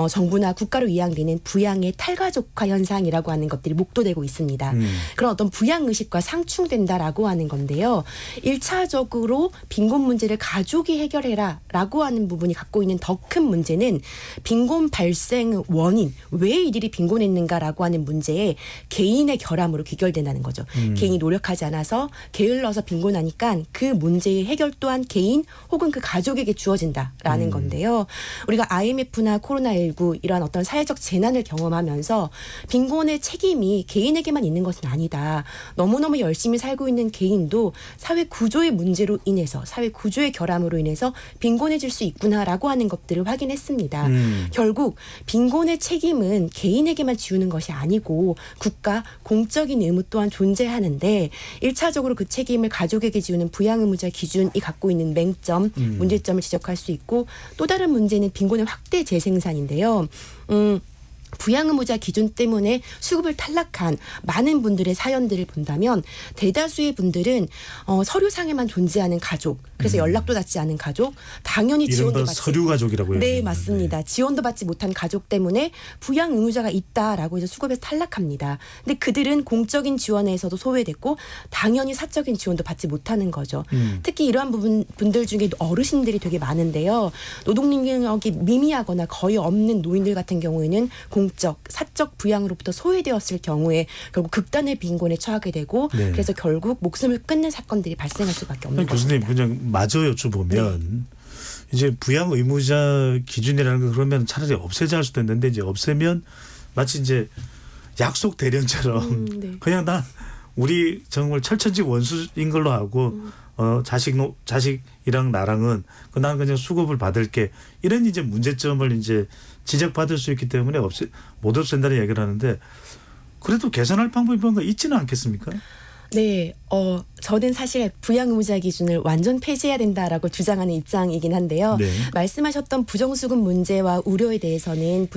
정부나 국가로 이양되는 부양의 탈가족화 현상이라고 하는 것들이 목도되고 있습니다. 그런 어떤 부양의식과 상충된다라고 하는 건데요. 1차적으로 빈곤 문제를 가족이 해결해라 라고 하는 부분이 갖고 있는 더 큰 문제는 빈곤 발생 고생의 원인, 왜 이들이 빈곤했는가라고 하는 문제에 개인의 결함으로 귀결된다는 거죠. 개인이 노력하지 않아서 게을러서 빈곤하니까 그 문제의 해결 또한 개인 혹은 그 가족에게 주어진다라는 건데요. 우리가 IMF나 코로나19 이러한 어떤 사회적 재난을 경험하면서 빈곤의 책임이 개인에게만 있는 것은 아니다. 너무너무 열심히 살고 있는 개인도 사회 구조의 문제로 인해서, 사회 구조의 결함으로 인해서 빈곤해질 수 있구나라고 하는 것들을 확인했습니다. 결국 빈곤의 책임은 개인에게만 지우는 것이 아니고 국가, 공적인 의무 또한 존재하는데 1차적으로 그 책임을 가족에게 지우는 부양의무자 기준이 갖고 있는 맹점, 문제점을 지적할 수 있고, 또 다른 문제는 빈곤의 확대 재생산인데요. 부양의무자 기준 때문에 수급을 탈락한 많은 분들의 사연들을 본다면 대다수의 분들은 서류상에만 존재하는 가족, 그래서 연락도 닿지 않은 가족, 당연히 지원도 이른바 받지 서류 가족이라고요. 네, 맞습니다. 지원도 받지 못한 가족 때문에 부양 의무자가 있다라고 해서 수급에서 탈락합니다. 근데 그들은 공적인 지원에서도 소외됐고 당연히 사적인 지원도 받지 못하는 거죠. 특히 이러한 분들 중에 어르신들이 되게 많은데요. 노동 능력이 미미하거나 거의 없는 노인들 같은 경우에는 공적, 사적 부양으로부터 소외되었을 경우에 결국 극단의 빈곤에 처하게 되고 네. 그래서 결국 목숨을 끊는 사건들이 발생할 수밖에 없는 거죠. 교수님 그냥 마저 여쭤보면 이제 부양 의무자 기준이라는 거 그러면 차라리 없애자 할 수도 있는데 이제 없애면 마치 이제 약속 대련처럼 네. 그냥 나 우리 정말 철천지 원수인 걸로 하고 자식이랑 나랑은 난 그냥 수급을 받을게, 이런 이제 문제점을 이제 지적받을 수 있기 때문에 못 없앤다는 얘기를 하는데, 그래도 개선할 방법이 뭔가 있지는 않겠습니까? 네, 저는 사실 부양의무자 기준을 완전 폐지해야 된다라고 주장하는 입장이긴 한데요. 네. 말씀하셨던 부정수급 문제와 우려에 대해서는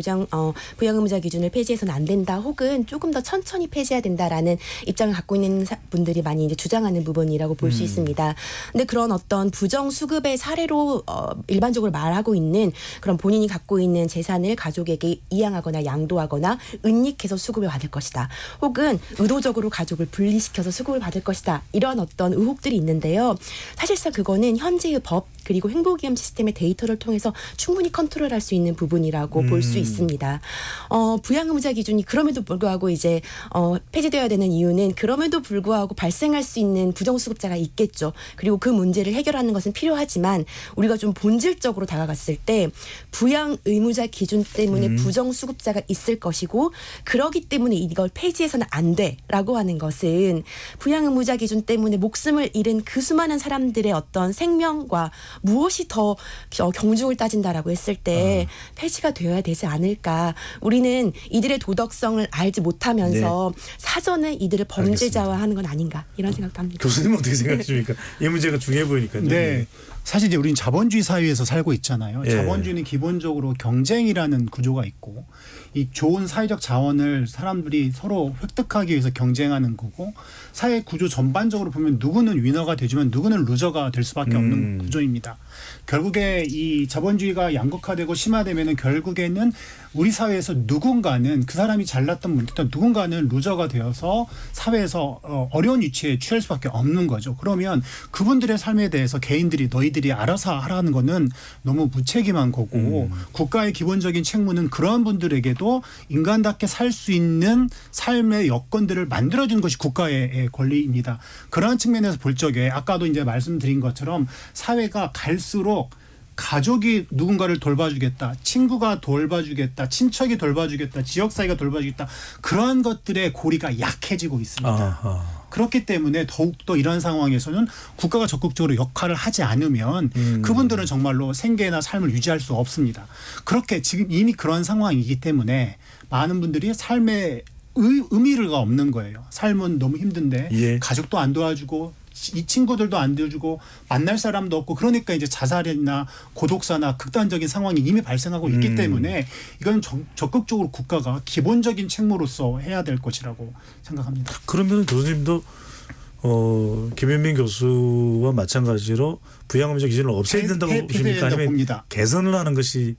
부양의무자 기준을 폐지해서는 안 된다, 혹은 조금 더 천천히 폐지해야 된다라는 입장을 갖고 있는 분들이 많이 이제 주장하는 부분이라고 볼 수 있습니다. 근데 그런 어떤 부정수급의 사례로 일반적으로 말하고 있는 그런 본인이 갖고 있는 재산을 가족에게 이양하거나 양도하거나 은닉해서 수급을 받을 것이다, 혹은 의도적으로 가족을 분리시켜서 수급을 받을 것이다, 이런 어떤 의혹들이 있는데요. 사실상 그거는 현재의 법 그리고 행복이험 시스템의 데이터를 통해서 충분히 컨트롤할 수 있는 부분이라고 볼 수 있습니다. 부양의무자 기준이 그럼에도 불구하고 이제 폐지되어야 되는 이유는 그럼에도 불구하고 발생할 수 있는 부정수급자가 있겠죠. 그리고 그 문제를 해결하는 것은 필요하지만 우리가 좀 본질적으로 다가갔을 때 부양의무자 기준 때문에 부정수급자가 있을 것이고, 그러기 때문에 이걸 폐지해서는 안 돼라고 하는 것은 부양의무자 기준 때문에 목숨을 잃은 그 수많은 사람들의 어떤 생명과 무엇이 더 경중을 따진다라고 했을 때 폐지가 되어야 되지 않을까. 우리는 이들의 도덕성을 알지 못하면서 사전에 이들을 범죄자화하는 건 아닌가, 이런 생각도 합니다. 교수님은 어떻게 생각하십니까? 이 문제가 중요해 보이니까요. 네. 사실 이제 우리는 자본주의 사회에서 살고 있잖아요. 예. 자본주의는 기본적으로 경쟁이라는 구조가 있고, 이 좋은 사회적 자원을 사람들이 서로 획득하기 위해서 경쟁하는 거고, 사회 구조 전반적으로 보면 누구는 위너가 되지만 누구는 루저가 될 수밖에 없는 구조입니다. 결국에 이 자본주의가 양극화되고 심화되면은 결국에는 우리 사회에서 누군가는, 그 사람이 잘났던 분들 누군가는 루저가 되어서 사회에서 어려운 위치에 취할 수밖에 없는 거죠. 그러면 그분들의 삶에 대해서 개인들이 너희들이 알아서 하라는 거는 너무 무책임한 거고, 국가의 기본적인 책무는 그러한 분들에게도 인간답게 살 수 있는 삶의 여건들을 만들어주는 것이 국가의 권리입니다. 그러한 측면에서 볼 적에 아까도 이제 말씀드린 것처럼 사회가 갈수록 가족이 누군가를 돌봐주겠다, 친구가 돌봐주겠다, 친척이 돌봐주겠다, 지역사회가 돌봐주겠다, 그러한 것들의 고리가 약해지고 있습니다. 아하. 그렇기 때문에 더욱더 이런 상황에서는 국가가 적극적으로 역할을 하지 않으면 그분들은 정말로 생계나 삶을 유지할 수 없습니다. 그렇게 지금 이미 그런 상황이기 때문에 많은 분들이 삶에 의미가 없는 거예요. 삶은 너무 힘든데 예. 가족도 안 도와주고 이 친구들도 안 도와주고 만날 사람도 없고, 그러니까 이제 자살이나 고독사나 극단적인 상황이 이미 발생하고 있기 때문에 이건 적극적으로 국가가 기본적인 책무로서 해야 될 것이라고 생각합니다. 그러면 교수님도 김현민 교수와 마찬가지로 부양의무자 기준을 없애야 된다고 보십니까? 아니면 봅니다. 개선을 하는 것이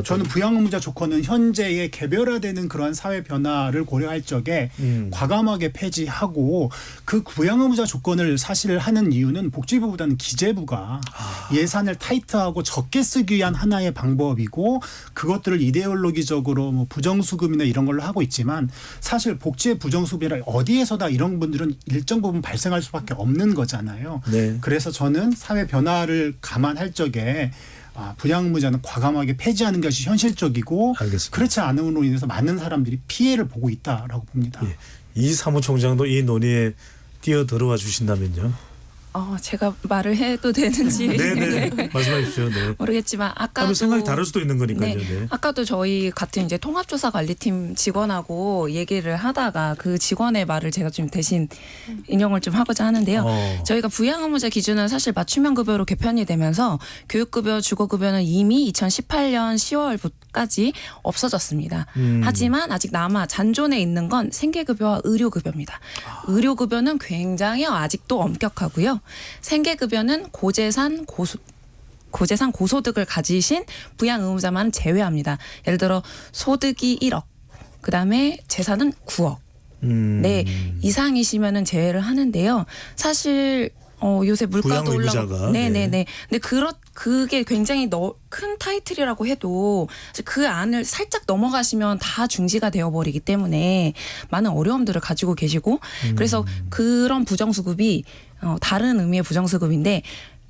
저는 부양 의무자 조건은 현재의 개별화되는 그러한 사회 변화를 고려할 적에 과감하게 폐지하고 그 부양 의무자 조건을 사실 하는 이유는 복지부보다는 기재부가 예산을 타이트하고 적게 쓰기 위한 하나의 방법이고 그것들을 이데올로기적으로 뭐 부정수급이나 이런 걸로 하고 있지만 사실 복지의 부정수급이라 어디에서다 이런 분들은 일정 부분 발생할 수밖에 없는 거잖아요. 네. 그래서 저는 사회 변화를 감안할 적에 부양 의무자는 과감하게 폐지하는 것이 현실적이고 알겠습니다. 그렇지 않음으로 인해서 많은 사람들이 피해를 보고 있다라고 봅니다. 예. 이 사무총장도 이 논의에 뛰어들어와 주신다면요. 제가 말을 해도 되는지 네네. 말씀하십시오. 네. 모르겠지만 아까도 생각이 다를 수도 있는 거니까요. 네. 네. 아까도 저희 같은 이제 통합조사관리팀 직원하고 얘기를 하다가 그 직원의 말을 제가 좀 대신 인용을 좀 하고자 하는데요. 저희가 부양 의무자 기준은 사실 맞춤형 급여로 개편이 되면서 교육급여, 주거급여는 이미 2018년 10월까지 없어졌습니다. 하지만 아직 남아 잔존해 있는 건 생계급여와 의료급여입니다. 의료급여는 굉장히 아직도 엄격하고요. 생계급여는 고재산 고소득을 가지신 부양 의무자만 제외합니다. 예를 들어 소득이 1억, 그다음에 재산은 9억. 네, 이상이시면은 제외를 하는데요. 사실 요새 물가도 올라가고, 네네네. 근데 그게 굉장히 큰 타이틀이라고 해도 그 안을 살짝 넘어가시면 다 중지가 되어버리기 때문에 많은 어려움들을 가지고 계시고, 그래서 그런 부정수급이 다른 의미의 부정수급인데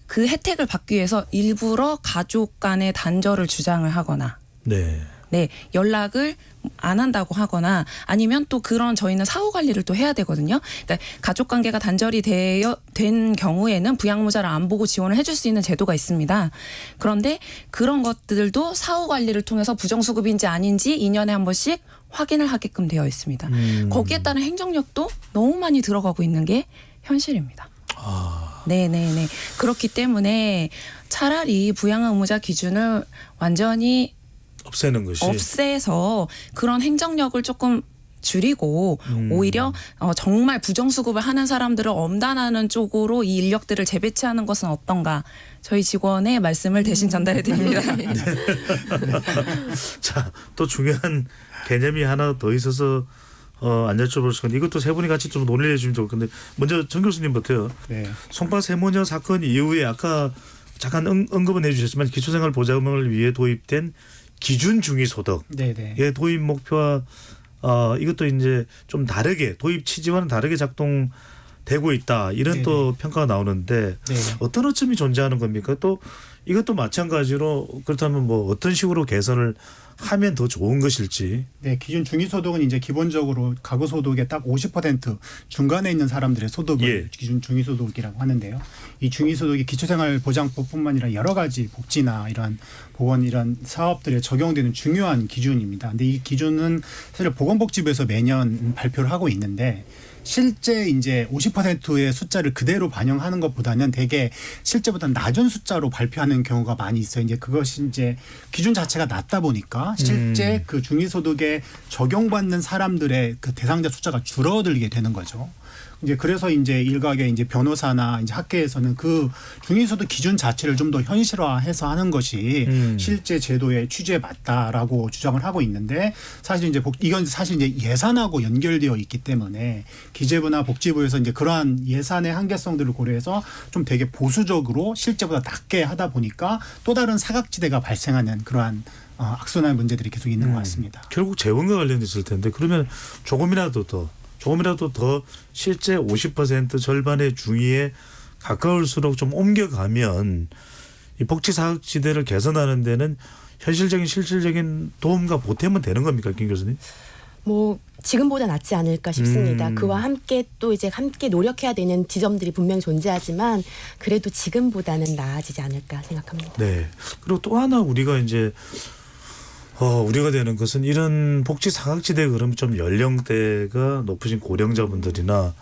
그 혜택을 받기 위해서 일부러 가족 간의 단절을 주장을 하거나, 네, 연락을 안 한다고 하거나 아니면 또 그런 저희는 사후 관리를 또 해야 되거든요. 그러니까 가족 관계가 단절이 된 경우에는 부양의무자를 안 보고 지원을 해줄 수 있는 제도가 있습니다. 그런데 그런 것들도 사후 관리를 통해서 부정수급인지 아닌지 2년에 한 번씩 확인을 하게끔 되어 있습니다. 거기에 따른 행정력도 너무 많이 들어가고 있는 게 현실입니다. 네네네. 그렇기 때문에 차라리 부양의무자 기준을 완전히 없애는 것이 없애서 그런 행정력을 조금 줄이고 오히려 정말 부정수급을 하는 사람들을 엄단하는 쪽으로 이 인력들을 재배치하는 것은 어떤가, 저희 직원의 말씀을 대신 전달해 드립니다. 자, 또 중요한 개념이 하나 더 있어서 안 여쭤볼 수가 있는데 이것도 세 분이 같이 좀 논의해 주시면 좋을 건데 먼저 정 교수님부터요. 네. 송파 세모녀 사건 이후에 아까 잠깐 언급은 해주셨지만 기초생활보장을 위해 도입된 기준 중위소득의 도입 목표와 이것도 이제 좀 다르게 도입 취지와는 다르게 작동되고 있다, 이런 또 평가가 나오는데 어떤 어점이 존재하는 겁니까? 또 이것도 마찬가지로 그렇다면 뭐 어떤 식으로 개선을 하면 더 좋은 것일지. 네, 기준 중위소득은 이제 기본적으로 가구 소득의 딱 50% 중간에 있는 사람들의 소득을 기준 중위소득이라고 하는데요. 이 중위소득이 기초생활보장법뿐만 아니라 여러 가지 복지나 이런 보건 이런 사업들에 적용되는 중요한 기준입니다. 근데 이 기준은 사실 보건복지부에서 매년 발표를 하고 있는데 실제 이제 50%의 숫자를 그대로 반영하는 것보다는 되게 실제보다 낮은 숫자로 발표하는 경우가 많이 있어요. 이제 그것이 이제 기준 자체가 낮다 보니까 실제 그 중위소득에 적용받는 사람들의 그 대상자 숫자가 줄어들게 되는 거죠. 이제 그래서 이제 일각의 이제 변호사나 이제 학계에서는 그 중위소득 기준 자체를 좀 더 현실화해서 하는 것이 실제 제도의 취지에 맞다라고 주장을 하고 있는데 사실 이제 이건 사실 이제 예산하고 연결되어 있기 때문에 기재부나 복지부에서 이제 그러한 예산의 한계성들을 고려해서 좀 되게 보수적으로 실제보다 낮게 하다 보니까 또 다른 사각지대가 발생하는 그러한 악순환 문제들이 계속 있는 것 같습니다. 결국 재원과 관련됐을 텐데 그러면 조금이라도 더 실제 50% 절반의 중위에 가까울수록 좀 옮겨가면 이 복지 사각지대를 개선하는 데는 현실적인 실질적인 도움과 보탬은 되는 겁니까, 김 교수님? 뭐 지금보다 낫지 않을까 싶습니다. 그와 함께 또 이제 함께 노력해야 되는 지점들이 분명히 존재하지만 그래도 지금보다는 나아지지 않을까 생각합니다. 네. 그리고 또 하나 우리가 이제 우려가 되는 것은 이런 복지 사각지대 그러면 좀 연령대가 높으신 고령자분들이나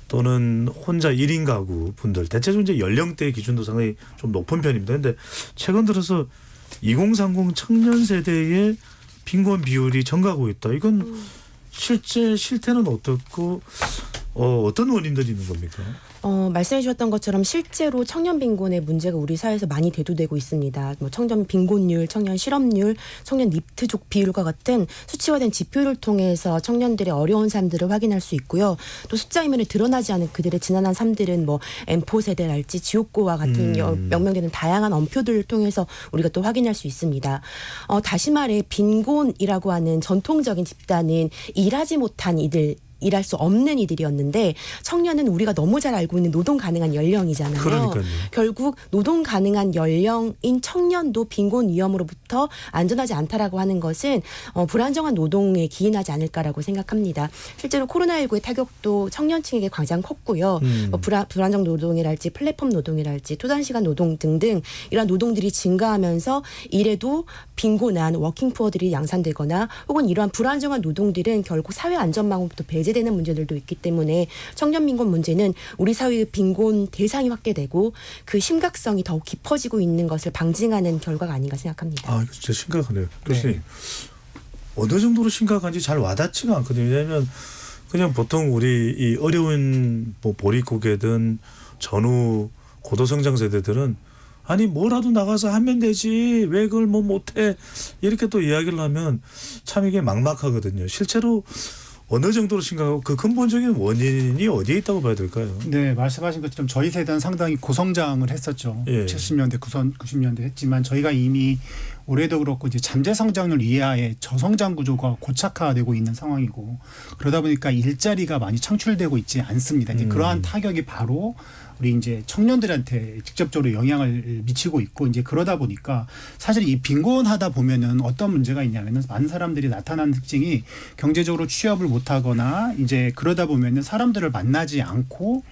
또는 혼자 1인 가구 분들, 대체적으로 이제 연령대 기준도 상당히 좀 높은 편입니다. 그런데 최근 들어서 2030 청년 세대의 빈곤 비율이 증가하고 있다. 이건 실제 실태는 어떻고 어떤 원인들이 있는 겁니까? 말씀해 주셨던 것처럼 실제로 청년 빈곤의 문제가 우리 사회에서 많이 대두되고 있습니다. 뭐 청년 빈곤율, 청년 실업률, 청년 니트족 비율과 같은 수치화된 지표를 통해서 청년들의 어려운 삶들을 확인할 수 있고요. 또 숫자이면에 드러나지 않은 그들의 지난한 삶들은 뭐 M4 세대랄지 지옥고와 같은 명명되는 다양한 엄표들을 통해서 우리가 또 확인할 수 있습니다. 다시 말해 빈곤이라고 하는 전통적인 집단은 일하지 못한 이들, 일할 수 없는 이들이었는데 청년은 우리가 너무 잘 알고 있는 노동 가능한 연령이잖아요. 그러니까요. 결국 노동 가능한 연령인 청년도 빈곤 위험으로부터 안전하지 않다라고 하는 것은 불안정한 노동에 기인하지 않을까라고 생각합니다. 실제로 코로나19의 타격도 청년층에게 가장 컸고요. 불안정 노동이랄지 플랫폼 노동이랄지 토단시간 노동 등등 이러한 노동들이 증가하면서 이래도 빈곤한 워킹푸어들이 양산되거나 혹은 이러한 불안정한 노동들은 결국 사회 안전망으로부터 배제되는 문제들도 있기 때문에 청년 빈곤 문제는 우리 사회의 빈곤 대상이 확대되고 그 심각성이 더욱 깊어지고 있는 것을 방증하는 결과가 아닌가 생각합니다. 아, 이거 진짜 심각하네요. 교수님. 어느 정도로 심각한지 잘 와닿지가 않거든요. 왜냐하면 그냥 보통 우리 이 어려운 뭐 보릿고개든 전후 고도성장 세대들은 아니 뭐라도 나가서 하면 되지 왜 그걸 뭐 못해 이렇게 또 이야기를 하면 참 이게 막막하거든요. 실제로 어느 정도로 심각하고 그 근본적인 원인이 어디에 있다고 봐야 될까요? 네, 말씀하신 것처럼 저희 세대는 상당히 고성장을 했었죠. 예. 70년대, 90년대 했지만 저희가 이미 올해도 그렇고 이제 잠재 성장률 이하의 저성장 구조가 고착화되고 있는 상황이고 그러다 보니까 일자리가 많이 창출되고 있지 않습니다. 이제 그러한 타격이 바로 우리 이제 청년들한테 직접적으로 영향을 미치고 있고 이제 그러다 보니까 사실 이 빈곤하다 보면은 어떤 문제가 있냐면은 많은 사람들이 나타나는 특징이 경제적으로 취업을 못하거나 이제 그러다 보면은 사람들을 만나지 않고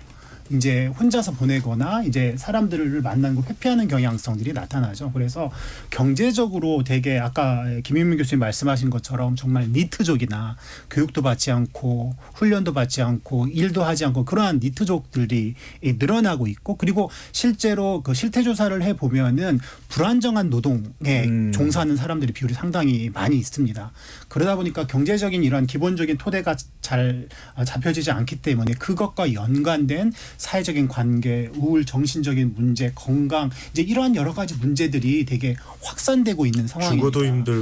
이제 혼자서 보내거나 이제 사람들을 만나는 걸 회피하는 경향성들이 나타나죠. 그래서 경제적으로 되게 아까 김윤민 교수님 말씀하신 것처럼 정말 니트족이나 교육도 받지 않고 훈련도 받지 않고 일도 하지 않고 그러한 니트족들이 늘어나고 있고 그리고 실제로 그 실태 조사를 해 보면은 불안정한 노동에 종사하는 사람들의 비율이 상당히 많이 있습니다. 그러다 보니까 경제적인 이런 기본적인 토대가 잘 잡혀지지 않기 때문에 그것과 연관된 사회적인 관계, 우울, 정신적인 문제, 건강 이제 이러한 여러 가지 문제들이 되게 확산되고 있는 상황입니다.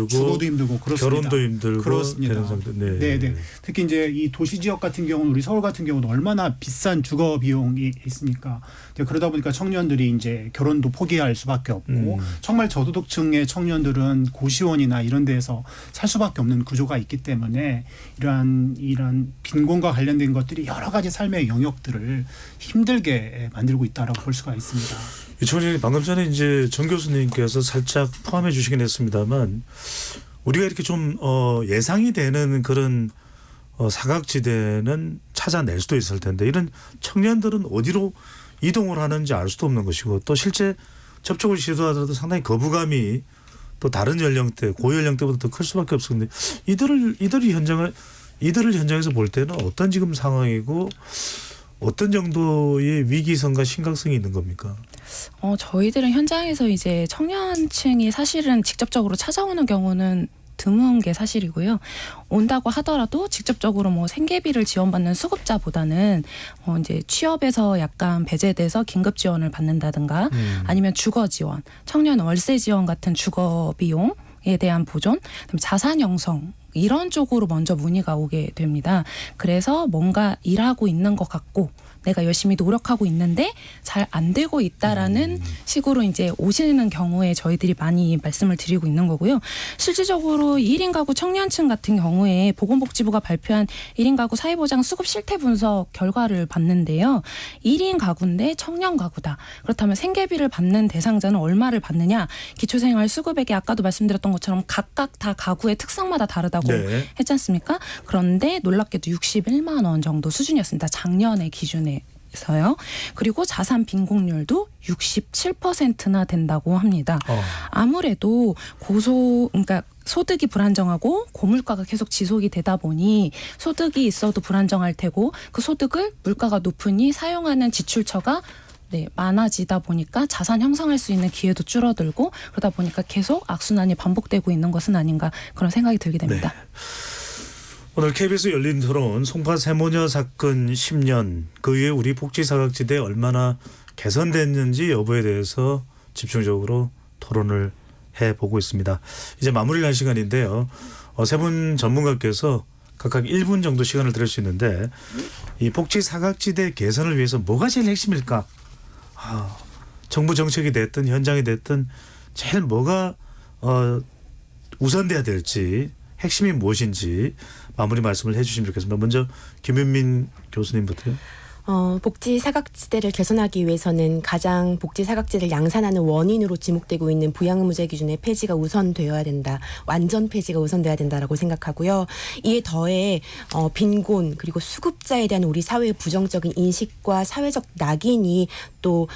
주거도 힘들고 그렇습니다. 결혼도 힘들고 그렇습니다. 되는 상태. 네. 특히 이제 이 도시 지역 같은 경우는 우리 서울 같은 경우는 얼마나 비싼 주거 비용이 있습니까? 이제 그러다 보니까 청년들이 이제 결혼도 포기할 수밖에 없고 정말 저소득층의 청년들은 고시원이나 이런 데에서 살 수밖에 없는 구조가 있기 때문에 이러한 빈곤과 관련된 것들이 여러 가지 삶의 영역들을 힘들게 만들고 있다라고 볼 수가 있습니다. 이청님 방금 전에 이제 정 교수님께서 살짝 포함해 주시긴 했습니다만 우리가 이렇게 좀 예상이 되는 그런 사각지대는 찾아낼 수도 있을 텐데 이런 청년들은 어디로 이동을 하는지 알 수도 없는 것이고 또 실제 접촉을 시도하더라도 상당히 거부감이 또 다른 연령대 고연령대보다 더 클 수밖에 없었는데 이들을 현장에서 볼 때는 어떤 지금 상황이고 어떤 정도의 위기성과 심각성이 있는 겁니까? 저희들은 현장에서 이제 청년층이 사실은 직접적으로 찾아오는 경우는 드문 게 사실이고요. 온다고 하더라도 직접적으로 뭐 생계비를 지원받는 수급자보다는 이제 취업에서 약간 배제돼서 긴급 지원을 받는다든가 아니면 주거 지원, 청년 월세 지원 같은 주거 비용에 대한 보존, 그다음에 자산 형성 이런 쪽으로 먼저 문의가 오게 됩니다. 그래서 뭔가 일하고 있는 것 같고 내가 열심히 노력하고 있는데 잘 안 되고 있다라는 식으로 이제 오시는 경우에 저희들이 많이 말씀을 드리고 있는 거고요. 실질적으로 1인 가구 청년층 같은 경우에 보건복지부가 발표한 1인 가구 사회보장 수급 실태 분석 결과를 봤는데요. 1인 가구인데 청년 가구다. 그렇다면 생계비를 받는 대상자는 얼마를 받느냐. 기초생활 수급액이 아까도 말씀드렸던 것처럼 각각 다 가구의 특성마다 다르다고 했지 않습니까? 그런데 놀랍게도 61만 원 정도 수준이었습니다. 작년의 기준에. 서요. 그리고 자산 빈곤율도 67%나 된다고 합니다. 아무래도 그러니까 소득이 불안정하고 고물가가 계속 지속이 되다 보니 소득이 있어도 불안정할 테고 그 소득을 물가가 높으니 사용하는 지출처가 많아지다 보니까 자산 형성할 수 있는 기회도 줄어들고 그러다 보니까 계속 악순환이 반복되고 있는 것은 아닌가 그런 생각이 들게 됩니다. 오늘 KBS 열린 토론 송파 세모녀 사건 10년 그 이후에 우리 복지사각지대 얼마나 개선됐는지 여부에 대해서 집중적으로 토론을 해보고 있습니다. 이제 마무리를 할 시간인데요. 세 분 전문가께서 각각 1분 정도 시간을 드릴 수 있는데 이 복지사각지대 개선을 위해서 뭐가 제일 핵심일까? 정부 정책이 됐든 현장이 됐든 제일 뭐가 우선돼야 될지 핵심이 무엇인지 마무리 말씀을 해주시면 좋겠습니다. 먼저 김윤민 교수님부터요. 복지 사각지대를 개선하기 위해서는 가장 복지 사각지대를 양산하는 원인으로 지목되고 있는 부양의무제 기준의 폐지가 우선되어야 된다. 완전 폐지가 우선돼야 된다라고 생각하고요. 이에 더해 빈곤 그리고 수급자에 대한 우리 사회의 부정적인 인식과 사회적 낙인이 또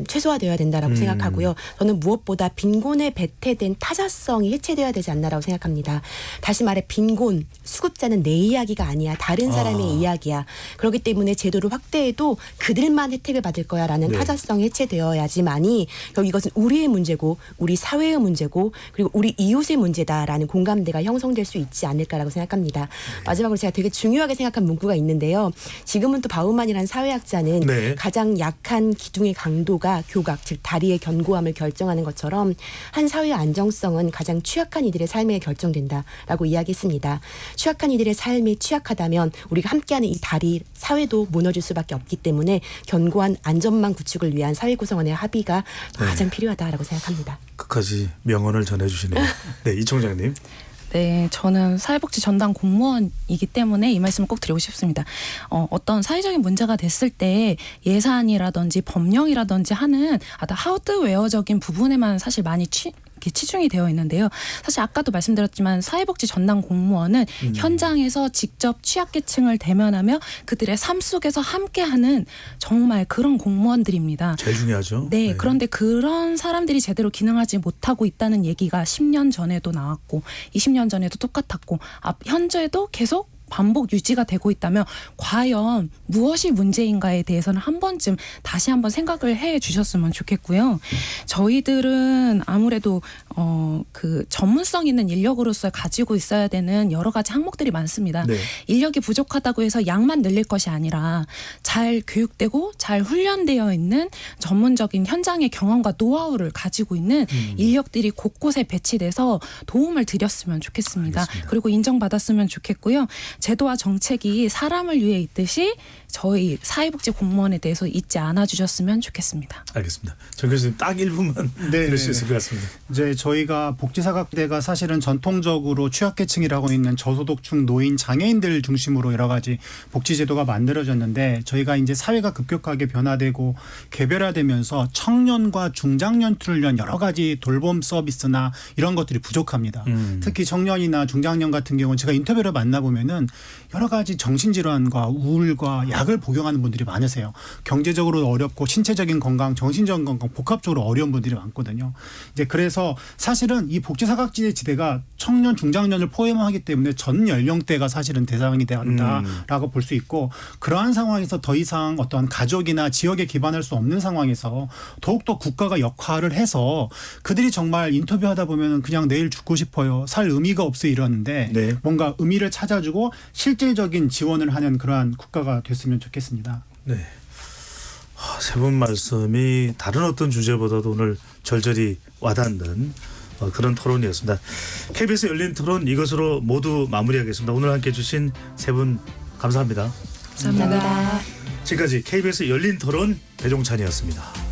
최소화되어야 된다라고 생각하고요. 저는 무엇보다 빈곤에 배태된 타자성이 해체되어야 되지 않나라고 생각합니다. 다시 말해 빈곤, 수급자는 내 이야기가 아니야. 다른 사람의 이야기야. 그렇기 때문에 제도를 확대해도 그들만 혜택을 받을 거야라는 타자성이 해체되어야지만이 결국 이것은 우리의 문제고 우리 사회의 문제고 그리고 우리 이웃의 문제다라는 공감대가 형성될 수 있지 않을까라고 생각합니다. 마지막으로 제가 되게 중요하게 생각한 문구가 있는데요. 지금은 또 바우만이라는 사회학자는 가장 약한 기둥의 강도가 교각, 즉 다리의 견고함을 결정하는 것처럼 한 사회의 안정성은 가장 취약한 이들의 삶에 결정된다라고 이야기했습니다. 취약한 이들의 삶이 취약하다면 우리가 함께하는 이 다리, 사회도 무너질 수밖에 없기 때문에 견고한 안전망 구축을 위한 사회 구성원의 합의가 가장 필요하다라고 생각합니다. 끝까지 명언을 전해주시네요. 네, 이 총장님. 네, 저는 사회복지 전담 공무원이기 때문에 이 말씀을 꼭 드리고 싶습니다. 어떤 사회적인 문제가 됐을 때 예산이라든지 법령이라든지 하는 하드웨어적인 부분에만 사실 많이 치중이 되어 있는데요. 사실 아까도 말씀드렸지만 사회복지 전담 공무원은 현장에서 직접 취약계층을 대면하며 그들의 삶 속에서 함께하는 정말 그런 공무원들입니다. 제일 중요하죠. 네, 그런데 그런 사람들이 제대로 기능하지 못하고 있다는 얘기가 10년 전에도 나왔고 20년 전에도 똑같았고 현재도 계속 반복 유지가 되고 있다면 과연 무엇이 문제인가에 대해서는 한 번쯤 다시 한번 생각을 해 주셨으면 좋겠고요. 저희들은 아무래도 그 전문성 있는 인력으로서 가지고 있어야 되는 여러 가지 항목들이 많습니다. 인력이 부족하다고 해서 양만 늘릴 것이 아니라 잘 교육되고 잘 훈련되어 있는 전문적인 현장의 경험과 노하우를 가지고 있는 인력들이 곳곳에 배치돼서 도움을 드렸으면 좋겠습니다. 알겠습니다. 그리고 인정받았으면 좋겠고요. 제도와 정책이 사람을 위해 있듯이 저희 사회복지 공무원에 대해서 잊지 않아 주셨으면 좋겠습니다. 알겠습니다. 정 교수님 딱 1분만 드릴 수 있을 것 같습니다. 이제 저희가 복지사각지대가 사실은 전통적으로 취약계층이라고 있는 저소득층, 노인, 장애인들 중심으로 여러 가지 복지제도가 만들어졌는데 저희가 이제 사회가 급격하게 변화되고 개별화되면서 청년과 중장년층을 위한 여러 가지 돌봄 서비스나 이런 것들이 부족합니다. 특히 청년이나 중장년 같은 경우는 제가 인터뷰를 만나보면은 여러 가지 정신질환과 우울과 약을 복용하는 분들이 많으세요. 경제적으로 어렵고 신체적인 건강, 정신적인 건강 복합적으로 어려운 분들이 많거든요. 이제 그래서 사실은 이 복지사각지대 지대가 청년, 중장년을 포함하기 때문에 전 연령대가 사실은 대상이 된다라고 볼 수 있고 그러한 상황에서 더 이상 어떤 가족이나 지역에 기반할 수 없는 상황에서 더욱더 국가가 역할을 해서 그들이 정말 인터뷰하다 보면 그냥 내일 죽고 싶어요. 살 의미가 없어 이러는데 뭔가 의미를 찾아주고 실질적인 지원을 하는 그러한 국가가 됐으면 좋겠습니다. 네. 세 분 말씀이 다른 어떤 주제보다도 오늘 절절히 와닿는 그런 토론이었습니다. KBS 열린 토론 이것으로 모두 마무리하겠습니다. 오늘 함께해 주신 세 분 감사합니다. 감사합니다. 지금까지 KBS 열린 토론 배종찬이었습니다.